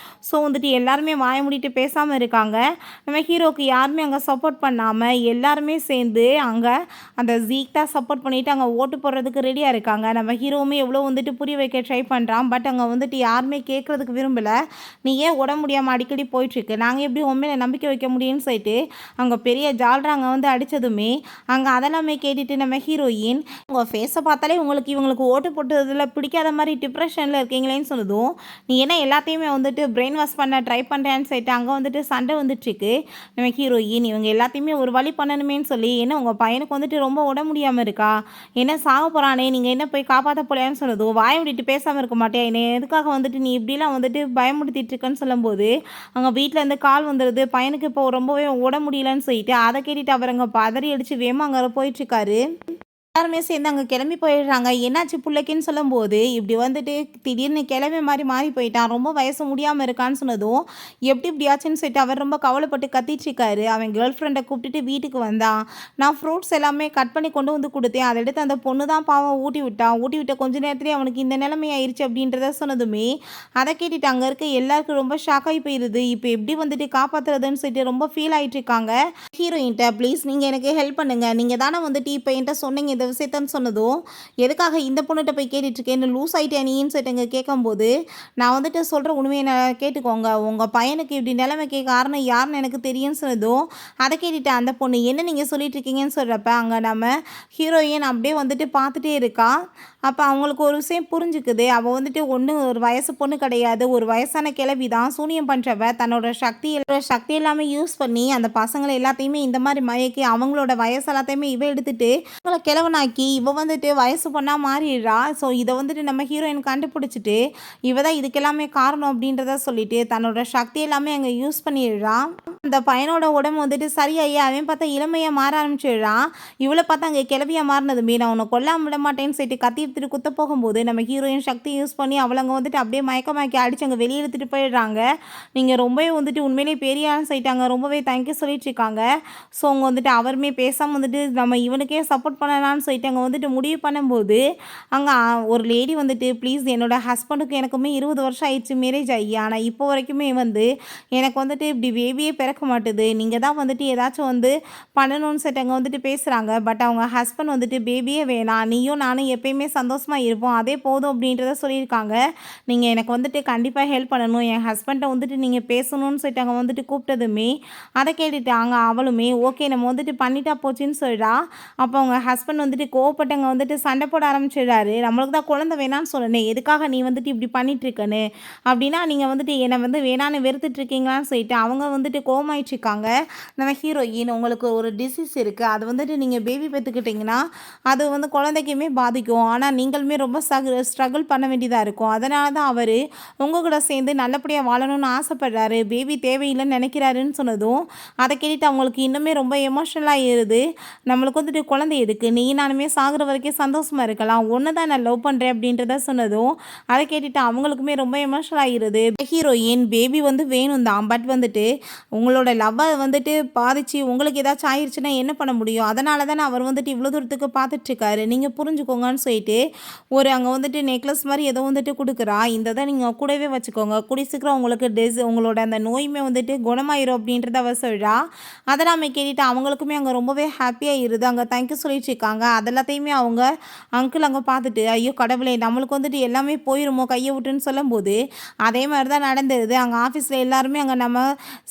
ஸோ வந்துட்டு எல்லாருமே வாய மூடிட்டு பேசாமல் இருக்காங்க. நம்ம ஹீரோக்கு யாருமே அங்கே சப்போர்ட் பண்ணாமல் எல்லாருமே சேர்ந்து அங்கே அந்த ஜீக் தான் சப்போர்ட் பண்ணிவிட்டு அங்கே ஓட்டு போடுறதுக்கு ரெடியாக இருக்காங்க. நம்ம ஹீரோவுமே எவ்வளோ வந்துட்டு புரிய வைக்க ட்ரை பண்ணுறான். பட் அங்கே வந்துட்டு யாருமே கேட்குறதுக்கு விரும்பலை. நீ ஏன் உடம்பு முடியாமல் அடிக்கடி போயிட்டுருக்கு நாங்கள் எப்படி உண்மையில நம்பிக்கை வைக்க முடியும்னு சொல்லிட்டு அங்கே பெரிய ஜால்ரா அங்கே வந்து அடித்ததுமே அங்கே அதெல்லாமே கேட்டுட்டு நம்ம ஹீரோயின் உங்கள் ஃபேஸை பார்த்தாலே இவங்களுக்கு ஓட்டு போட்டதில் பிடிக்காத மாதிரி டிப்ரெஷனில் இருக்கீங்க இருக்கீங்களேன்னு சொன்னதும், நீ என்ன எல்லாத்தையுமே வந்துட்டு பிரெயின் வாஷ் பண்ண ட்ரை பண்ணுறேன்னு சொல்லிட்டு அங்கே வந்துட்டு சண்டை வந்துட்டுருக்கு. நம்ம ஹீரோயின் இவங்க எல்லாத்தையுமே ஒரு வழி பண்ணணுமேன்னு சொல்லி, என்ன உங்கள் பையனுக்கு வந்துட்டு ரொம்ப உடம்பு முடியாமல் இருக்கா, என்ன சாக போகிறானே, நீங்கள் என்ன போய் காப்பாற்ற போலையான்னு சொன்னதும், வாயை விட்டுட்டு பேசாமல் இருக்க மாட்டியா, என்னை எதுக்காக வந்துட்டு நீ இப்படிலாம் வந்துட்டு பயமுடுத்திட்டு இருக்கேன்னு சொல்லும்போது, அங்கே வீட்டில் இருந்து கால் வந்துடுது, பையனுக்கு இப்போ ரொம்பவே உடம்பு முடியலன்னு சொல்லிட்டு அதை கேட்டுட்டு அவர் அங்கே பதறி அடித்து வேகமாக அங்கே போயிட்டுருக்காரு. எல்லாருமே சேர்ந்து அங்கே கிளம்பி போயிடுறாங்க. என்னாச்சு புள்ளைக்குன்னு சொல்லும்போது, இப்படி வந்துட்டு திடீர்னு கிளம்பி மாறி போயிட்டான். ரொம்ப வயசு முடியாமல் இருக்கான்னு சொன்னதும், எப்படி இப்படியாச்சுன்னு சொல்லிட்டு அவர் ரொம்ப கவலைப்பட்டு கத்திட்டுருக்காரு. அவன் கேர்ள் ஃப்ரெண்டை கூப்பிட்டுட்டு வீட்டுக்கு வந்தான். நான் ஃப்ரூட்ஸ் எல்லாமே கட் பண்ணி கொண்டு வந்து கொடுத்தேன். அதை எடுத்து அந்த பொண்ணு தான் பாவம் ஊட்டி விட்டான். ஊட்டி விட்ட கொஞ்ச நேரத்துலேயே அவனுக்கு இந்த நிலைமை ஆயிடுச்சு அப்படின்றத சொன்னதுமே, அதை கேட்டுட்டு அங்கே இருக்க எல்லாருக்கும் ரொம்ப ஷாக் ஆகி போயிடுது. இப்போ எப்படி வந்துட்டு காப்பாற்றுறதுன்னு சொல்லிட்டு ரொம்ப ஃபீல் ஆகிட்டு இருக்காங்க. ஹீரோயின்ட்ட ப்ளீஸ் நீங்கள் எனக்கு ஹெல்ப் பண்ணுங்கள், நீங்கள் தானே வந்துட்டு இப்போ என்கிட்ட சொன்னீங்க இந்த விஷயத்தன்னு சொன்னதும், எதுக்காக இந்த பொண்ணுகிட்ட போய் கேட்டுட்ருக்கேன், என்ன லூஸ் ஆகிட்டே நீன்னு சொல்லிட்டு கேட்கும்போது, நான் வந்துட்டு சொல்கிற உண்மையை நான் கேட்டுக்கோங்க, உங்கள் பையனுக்கு இப்படி நிலைமைக்கு காரணம் யாருன்னு எனக்கு தெரியும்னு சொன்னதும், அதை கேட்டுட்டு அந்த பொண்ணு என்ன நீங்கள் சொல்லிட்டு இருக்கீங்கன்னு சொல்கிறப்ப அங்கே நம்ம ஹீரோயின் அப்படியே வந்துட்டு பார்த்துட்டே இருக்கா. அப்போ அவங்களுக்கு ஒரு விஷயம் புரிஞ்சுக்குது. அவள் வந்துட்டு ஒரு வயசு பொண்ணு கிடையாது, ஒரு வயசான கிழவி தான். சூனியம் பண்ணுறவ தன்னோட சக்தி எல்லாமே யூஸ் பண்ணி அந்த பசங்களை எல்லாத்தையுமே இந்த மாதிரி மயக்கி அவங்களோட வயசு எல்லாத்தையுமே இவ எடுத்துட்டு அவங்கள கிழவனாக்கி இவ வந்துட்டு வயசு பொண்ணாக மாறிடுறா. ஸோ இதை வந்துட்டு நம்ம ஹீரோயின் கண்டுபிடிச்சிட்டு இவ தான் இதுக்கெல்லாமே காரணம் அப்படின்றத சொல்லிட்டு தன்னோட சக்தி எல்லாமே அங்கே யூஸ் பண்ணிடுறா. அந்த பையனோட உடம்பு வந்துட்டு சரியாகி அவன் பார்த்தா இளமையாக மாற ஆரம்பிச்சிடுறான். இவளை பார்த்தா அங்கே கிளவியாக மாறினதுமே நான் உன்னை கொல்லாம விட மாட்டேன்னு சொல்லிட்டு கத்தி எடுத்துட்டு குத்த போகும்போது நம்ம ஹீரோயின் சக்தி யூஸ் பண்ணி அவளங்க வந்துட்டு அப்படியே மயக்கமாக்கி அடிச்சு அங்கே வெளியே எடுத்துகிட்டு போயிடுறாங்க. நீங்கள் ரொம்பவே வந்துட்டு உண்மையிலேயே பெரிய ஆள் சொல்லிட்டாங்க, ரொம்பவே தேங்க்யூ சொல்லிட்டு இருக்காங்க. ஸோ அவங்க வந்துட்டு அவருமே பேசாமல் வந்துட்டு நம்ம இவனுக்கே சப்போர்ட் பண்ணலான்னு சொல்லிட்டு அங்கே வந்துட்டு முடிவு பண்ணும்போது, அங்கே ஒரு லேடி வந்துட்டு ப்ளீஸ் என்னோட ஹஸ்பண்டுக்கு எனக்குமே 20 வருஷம் ஆயிடுச்சு மேரேஜ் ஆகி, ஆனால் இப்போ வரைக்குமே வந்து எனக்கு வந்துட்டு இப்படி பேபியே பிறக்க மாட்டுது, நீங்கள் தான் வந்துட்டு ஏதாச்சும் வந்து பண்ணணும்னு சொல்லிட்டு அங்கே வந்துட்டு பேசுகிறாங்க. பட் அவங்க ஹஸ்பண்ட் வந்துட்டு பேபியே வேணாம், நீயும் நானும் எப்பயுமே சந்தோஷமாக இருப்போம், அதே போதும் அப்படின்றத சொல்லியிருக்காங்க. நீங்கள் எனக்கு வந்துட்டு கண்டிப்பாக ஹெல்ப் பண்ணணும், என் ஹஸ்பண்டை வந்துட்டு நீங்கள் பேசணும்னு சொல்லிட்டு அங்கே வந்துட்டு கூப்பிட்டதுமே அதை கேட்டுட்டாங்க. அவளுமே ஓகே நம்ம வந்துட்டு பண்ணிட்டா போச்சுன்னு சொல்கிறா. அப்போ அவங்க ஹஸ்பண்ட் வந்துட்டு கோவப்பட்டவங்க வந்துட்டு சண்டை போட ஆரம்பிச்சிடுறாரு. நம்மளுக்கு தான் குழந்தை வேணான்னு சொன்னேன், எதுக்காக நீ வந்துட்டு இப்படி பண்ணிட்டுருக்கன்னு, அப்படின்னா நீங்கள் வந்துட்டு என்னை வந்து வேணான்னு வெறுத்துட்ருக்கீங்களான்னு சொல்லிட்டு அவங்க வந்துட்டு கோவமாயிட்ருக்காங்க. நம்ம ஹீரோயின் உங்களுக்கு ஒரு டிசீஸ் இருக்குது, அது வந்துட்டு நீங்கள் பேபி பெற்றுக்கிட்டிங்கன்னா அது வந்து குழந்தைக்குமே பாதிக்கும், ஆனால் நீங்களுமே ரொம்ப ஸ்ட்ரகிள் பண்ண வேண்டியதாக இருக்கும், அதனால தான் அவர் உங்கள் கூட சேர்ந்து நல்லபடியாக வாழணும்னு ஆசைப்படுறாரு, பேபி தேவையில்லைன்னு நினைக்கிறாருன்னு சொன்னதும் அதை கேட்டுட்டு அவங்களுக்கு இன்னுமே ரொம்ப எமோஷ்னலாக ஆயிடுது. நம்மளுக்கு வந்துட்டு குழந்தை எதுக்கு, நீ நானுமே சாகுற வரைக்கும் சந்தோஷமாக இருக்கலாம், ஒன்று தான் நான் லவ் பண்ணுறேன் அப்படின்றத சொன்னதும் அதை கேட்டுட்டு அவங்களுக்குமே ரொம்ப எமோஷனல் ஆகிடுது. ஹீரோயின் பேபி வந்து வேணும் தான், பட் வந்துட்டு உங்களோட லவ்வை வந்துட்டு பாதிச்சு உங்களுக்கு ஏதாச்சும் ஆயிடுச்சுன்னா என்ன பண்ண முடியும், அதனால தானே அவர் வந்துட்டு இவ்வளோ தூரத்துக்கு பார்த்துட்ருக்காரு, நீங்கள் புரிஞ்சுக்கோங்கன்னு சொல்லிட்டு அங்கே வந்துட்டு நெக்லஸ் மாதிரி ஏதோ வந்துட்டு கொடுக்குறா. இந்த தான் நீங்கள் கூடவே வச்சுக்கோங்க, கூடி சீக்கிரம் உங்களுக்கு உங்களோட அந்த நோயுமே வந்துட்டு குணமாயிரும் அப்படின்றத அவர் சொல்கிறா. அதெல்லாம் கேட்டுட்டு அவங்களுக்குமே அங்கே ரொம்பவே ஹாப்பியாக இருது. அங்கே தேங்க்யூ சொல்லிட்டு இருக்காங்க. அதெல்லாத்தையுமே அவங்க அங்கிள் அங்கே பார்த்துட்டு ஐயோ கடவுளே நம்மளுக்கு வந்துட்டு எல்லாமே போயிருமோ கையை விட்டுன்னு சொல்லும்போது அதே மாதிரி தான் நடந்துருது. அங்கே ஆஃபீஸில் எல்லாருமே அங்கே நம்ம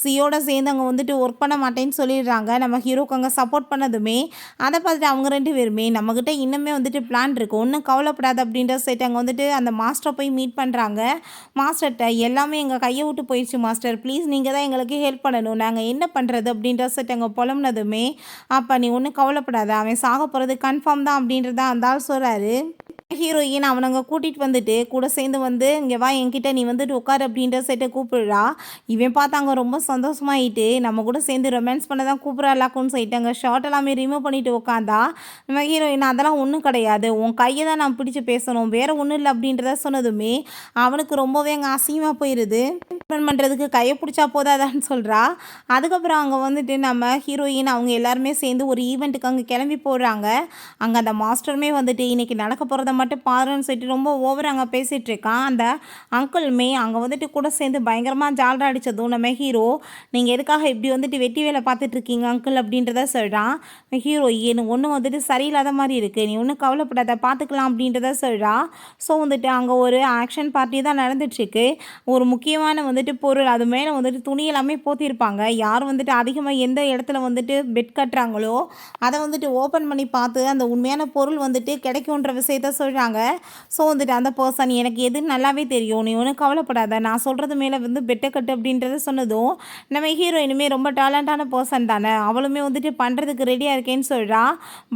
சியோட சேர்ந்து அங்கே வந்துட்டு ஒர்க் பண்ண மாட்டேன்னு சொல்லிடுறாங்க. நம்ம ஹீரோக்கு அங்கே சப்போர்ட் பண்ணதுமே அதை பார்த்துட்டு அவங்க 2 பேருமே நம்மக்கிட்ட இன்னுமே வந்துட்டு பிளான் இருக்குது, ஒன்றும் கவலைப்படாது அப்படின்ற சைட் அங்கே வந்துட்டு அந்த மாஸ்டரை போய் மீட் பண்ணுறாங்க. மாஸ்டர்கிட்ட எல்லாமே எங்கள் கையை விட்டு போயிடுச்சு மாஸ்டர், ப்ளீஸ் நீங்கள் தான் எங்களுக்கு ஹெல்ப் பண்ணணும், நாங்கள் என்ன பண்ணுறது அப்படின்ற சைட் அங்கே புலம்புனதுமே அப்போ நீ ஒன்றும் கவலைப்படாத, அவன் சாக போகிறது கன்ஃபார்ம் தான் அப்படின்றத அந்த ஆள் சொல்கிறாரு. ஹீரோயின் அவனங்க கூட்டிகிட்டு வந்துட்டு கூட சேர்ந்து வந்து இங்கே வா என்கிட்ட நீ வந்துட்டு உட்காரு அப்படின்ற சைட்டை கூப்பிடுறா. இவன் பார்த்தாங்க ரொம்ப சந்தோஷமாயிட்டு நம்ம கூட சேர்ந்து ரொமான்ஸ் பண்ண தான் கூப்பிட்றாளாக்குன்னு சொல்லிட்டு அங்கே ஷார்ட் எல்லாமே ரிமூவ் பண்ணிட்டு உட்காந்தா. நம்ம ஹீரோயின் அதெல்லாம் ஒன்றும் கிடையாது, உன் கையை தான் நான் பிடிச்சி பேசணும், வேறு ஒன்றும் இல்லை அப்படின்றத சொன்னதுமே அவனுக்கு ரொம்பவே அங்கே அசிங்கமாக போயிடுது. பண்ணுறதுக்கு கையை பிடிச்சா போதாதான்னு சொல்கிறா. அதுக்கப்புறம் அங்கே வந்துட்டு நம்ம ஹீரோயின் அவங்க எல்லாருமே சேர்ந்து ஒரு ஈவெண்ட்டுக்கு அங்கே கிளம்பி போடுறாங்க. அங்கே அந்த மாஸ்டருமே வந்துட்டு இன்றைக்கி நடக்க போகிறத மட்டும் பாருன்னு சொல்லிட்டு ரொம்ப ஓவர் அங்கே பேசிகிட்டு இருக்கான். அந்த அங்கிளுமே அங்கே வந்துட்டு கூட சேர்ந்து பயங்கரமாக ஜால்ரா அடித்ததும் நம்ம ஹீரோ நீங்கள் எதுக்காக இப்படி வந்துட்டு வெட்டி வேலை பார்த்துட்ருக்கீங்க அங்கிள் அப்படின்றத சொல்கிறான். ஹீரோயின் ஒன்று வந்துட்டு சரியில்லாத மாதிரி இருக்குது, நீ ஒன்றும் கவலைப்படாத பார்த்துக்கலாம் அப்படின்றத சொல்கிறா. ஸோ வந்துட்டு அங்கே ஒரு ஆக்ஷன் பார்ட்டி தான் நடந்துட்டுருக்கு. ஒரு முக்கியமான வந்துட்டு பொருள் அது மேலே வந்துட்டு துணி எல்லாமே போத்திருப்பாங்க. யார் வந்துட்டு அதிகமாக எந்த இடத்துல வந்துட்டு பெட் கட்டுறாங்களோ அதை வந்துட்டு ஓப்பன் பண்ணி பார்த்து அந்த உண்மையான பொருள் வந்துட்டு கிடைக்குன்ற விஷயத்த சொல்கிறாங்க. ஸோ வந்துட்டு அந்த பர்சன் எனக்கு எதுன்னு நல்லாவே தெரியும், நீ ஒன்றும் கவலைப்படாத, நான் சொல்கிறது மேலே வந்து பெட்டை கட்டு அப்படின்றத சொன்னதும் நம்ம ஹீரோயினுமே ரொம்ப டேலண்டான பர்சன் தானே, அவளுமே வந்துட்டு பண்ணுறதுக்கு ரெடியாக இருக்கேன்னு சொல்கிறா.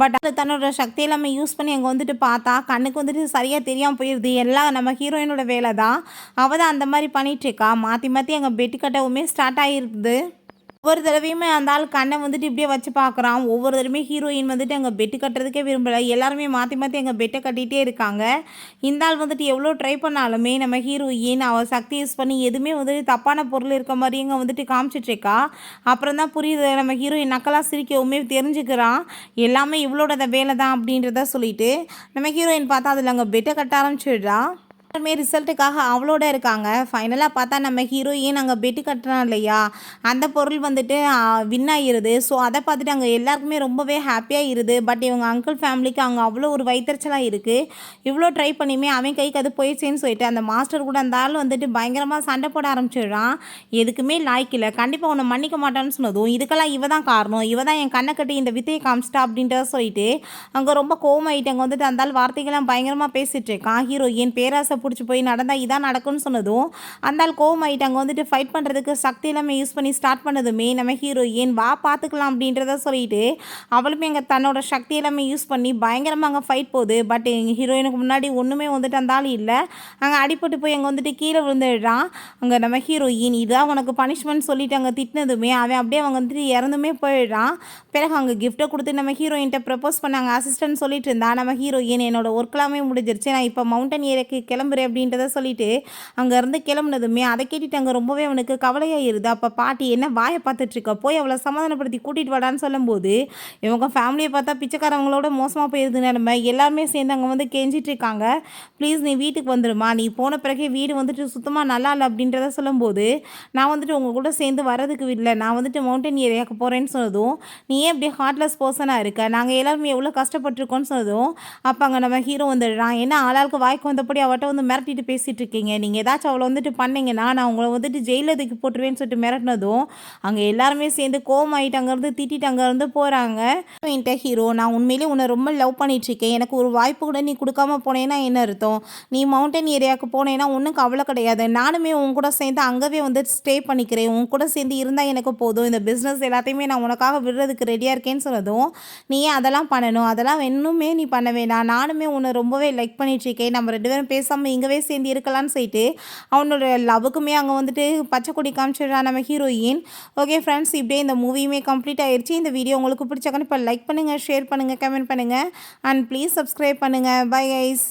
பட் அது தன்னோட சக்தி எல்லாமே யூஸ் பண்ணி அங்கே வந்துட்டு பார்த்தா கண்ணுக்கு வந்துட்டு சரியாக தெரியாமல் போயிடுது. எல்லாம் நம்ம ஹீரோயினோட வேலை தான், அவள் தான் அந்த மாதிரி பண்ணிகிட்ருக்கா. மாற்றி மாற்றி அங்கே பெட்டு கட்டவுமே ஸ்டார்ட் ஆகிருக்குது. ஒவ்வொரு தடவையுமே அந்த ஆள் கண்ணை வந்துட்டு இப்படியே வச்சு பார்க்குறான். ஒவ்வொரு தடவையுமே ஹீரோயின் வந்துட்டு அங்கே பெட்டு கட்டுறதுக்கே விரும்பலை. எல்லாருமே மாற்றி மாற்றி அங்கே பெட்டை கட்டிகிட்டே இருக்காங்க. இந்த ஆள் வந்துட்டு எவ்வளோ ட்ரை பண்ணாலுமே நம்ம ஹீரோயின் அவள் சக்தி யூஸ் பண்ணி எதுவுமே வந்துட்டு தப்பான பொருள் இருக்க மாதிரி இங்கே வந்துட்டு காமிச்சிட்ருக்கா. அப்புறம் தான் புரியுது, நம்ம ஹீரோயின் நக்கலாக சிரிக்கவுமே தெரிஞ்சுக்கிறான் எல்லாமே இவளோட வேலை தான் அப்படின்றத சொல்லிட்டு நம்ம ஹீரோயின் பார்த்தா அதில் அங்கே பெட்டை கட்ட ஆரம்பிச்சிடுறா. எல்லாருமே ரிசல்ட்டுக்காக அவளோட இருக்காங்க. ஃபைனலாக பார்த்தா நம்ம ஹீரோயின் அங்கே பெட்டு கட்டுறான் இல்லையா, அந்த பொருள் வந்துட்டு வின் ஆகிருது. ஸோ அதை பார்த்துட்டு அங்கே எல்லாருக்குமே ரொம்பவே ஹாப்பியாக இருது. பட் இவங்க அங்கிள் ஃபேமிலிக்கு அங்கே அவ்வளோ ஒரு வைத்தறிச்சலாக இருக்குது. இவ்வளோ ட்ரை பண்ணியுமே அவன் கைக்கு அது போயிடுச்சேன்னு சொல்லிட்டு அந்த மாஸ்டர் கூட அந்த ஆள் வந்துட்டு பயங்கரமாக சண்டை போட ஆரம்பிச்சிடுறான். எதுக்குமே லாய்க்கில்லை, கண்டிப்பாக உன்னை மன்னிக்க மாட்டான்னு சொன்னதும் இதுக்கெல்லாம் இவ தான் காரணம், இவ தான் என் கண்ணை கட்டி இந்த வித்தையை காமிச்சிட்டா அப்படின்றத சொல்லிட்டு அங்கே ரொம்ப கோவமாயிட்டு அங்கே வந்துட்டு அந்த ஆள் வார்த்தைகள்லாம் பயங்கரமாக பேசிகிட்டு இருக்கான். ஹீரோயின் பேராசை பிடிச்சி போய் நடந்தால் இதான் நடக்கும்னு சொன்னதும் அந்த ஆள் கோவமாயிட்டு அங்கே வந்துட்டு ஃபைட் பண்ணுறதுக்கு சக்தி எல்லாமே யூஸ் பண்ணி ஸ்டார்ட் பண்ணதுமே நம்ம ஹீரோயின் வா பார்த்துக்கலாம் அப்படின்றத சொல்லிட்டு அவளுமே அங்கே தன்னோட சக்தி எல்லாமே யூஸ் பண்ணி பயங்கரமாக அங்கே ஃபைட் போகுது. பட் எங்கள் ஹீரோயினுக்கு முன்னாடி ஒன்றுமே வந்துட்டு அந்த ஆள் இல்லை. அங்கே அடிப்பட்டு போய் அங்கே வந்துட்டு கீழே விழுந்துடுறான். அங்கே நம்ம ஹீரோயின் இதான் உனக்கு பனிஷ்மெண்ட் சொல்லிட்டு அங்கே திட்டினதுமே அவன் அப்படியே அவங்க வந்துட்டு இறந்துமே போயிடுறான். பிறகு அங்கே கிஃப்ட்டை கொடுத்து நம்ம ஹீரோயின்ட்ட ப்ரப்போஸ் பண்ணாங்க அசிஸ்டன்ட் சொல்லிட்டு இருந்தா. நம்ம ஹீரோயின் என்னோட ஒர்க் எல்லாமே முடிஞ்சிருச்சு, நான் இப்போ மவுண்டன் ஏரியாக்கு கிளம்புறேன் அப்படின்றத சொல்லிட்டு அங்கேருந்து கிளம்புனதுமே அதை கேட்டுட்டு அங்கே ரொம்பவே அவனுக்கு கவலையாயிருது. அப்போ பாட்டி என்ன வாயை பார்த்துட்ருக்க, போய் அவளை சமாதானப்படுத்தி கூட்டிகிட்டு வாடான்னு சொல்லும்போது இவங்க ஃபேமிலியை பார்த்தா பிச்சைக்காரவங்களோட மோசமாக போயிருது நிலமை. எல்லாருமே சேர்ந்து அங்கே வந்து கெஞ்சிட்டு இருக்காங்க, ப்ளீஸ் நீ வீட்டுக்கு வந்துடுமா, நீ போன பிறகு வீடு வந்துட்டு சுத்தமாக நல்லா இல்லை அப்படின்றத சொல்லும்போது நான் வந்துட்டு உங்கள் கூட சேர்ந்து வரதுக்கு இல்லை, நான் வந்துட்டு மவுண்டன் ஏரியாவுக்கு போகிறேன்னு சொன்னதும் நீ ஏன் இப்படி ஹார்ட்லெஸ் பர்சனாக இருக்க, நாங்கள் எல்லாருமே எவ்வளோ கஷ்டப்பட்டுருக்கோன்னு சொன்னதும் அப்போ அங்கே நம்ம ஹீரோ வந்துடுறான். ஏன்னா ஆளாளுக்கு வாய்க்கு வந்தபடி அவட்ட வந்து மிரட்டிட்டு பேசிகிட்டு இருக்கீங்க, நீங்கள் ஏதாச்சும் அவளை வந்துட்டு பண்ணீங்கன்னா நான் உங்களை வந்துட்டு ஜெயிலில் தூக்கி போட்டுருவேன்னு சொல்லிட்டு மிரட்டினதும் அங்கே எல்லாருமே சேர்ந்து கோவமாயிட்டு அங்கேருந்து திட்டிட்டு அங்கேருந்து போகிறாங்க. என்கிட்ட ஹீரோ நான் உண்மையிலே உன்னை ரொம்ப லவ் பண்ணிகிட்ருக்கேன், எனக்கு ஒரு வாய்ப்பு கூட நீ கொடுக்காம போனேன்னா என்ன அர்த்தம், நீ மவுண்டன் ஏரியாவுக்கு போனேன்னா ஒன்றும் கவலை கிடையாது, நானுமே உன் கூட சேர்ந்து அங்கேவே வந்து ஸ்டே பண்ணிக்கிறேன், உன் கூட சேர்ந்து இருந்தால் எனக்கு போதும், இந்த பிஸ்னஸ் எல்லாத்தையுமே நான் உனக்காக விடுறதுக்கு ரெடியாக இருக்கேன்னு சொன்னதும் நீ அதெல்லாம் பண்ணணும், அதெல்லாம் இன்னுமே நீ பண்ண வேணாம், நானுமே உன்னை ரொம்பவே லைக் பண்ணிகிட்ருக்கேன், நம்ம 2 பேரும் பேசாமல் இங்கேவே சேர்ந்து இருக்கலாம்னு சொல்லிட்டு அவனோட லவ்வுக்குமே அங்கே வந்துட்டு பச்சை கொடி காமிச்சிடுறா நம்ம ஹீரோயின். ஓகே ஃப்ரெண்ட்ஸ், இப்படியே இந்த மூவியுமே கம்ப்ளீட் ஆயிடுச்சு. இந்த வீடியோ உங்களுக்கு பிடிச்சக்கன்னு இப்போ லைக் பண்ணுங்கள், ஷேர் பண்ணுங்கள், கமெண்ட் பண்ணுங்கள் அண்ட் ப்ளீஸ் சப்ஸ்கிரைப் பண்ணுங்கள். Bye guys.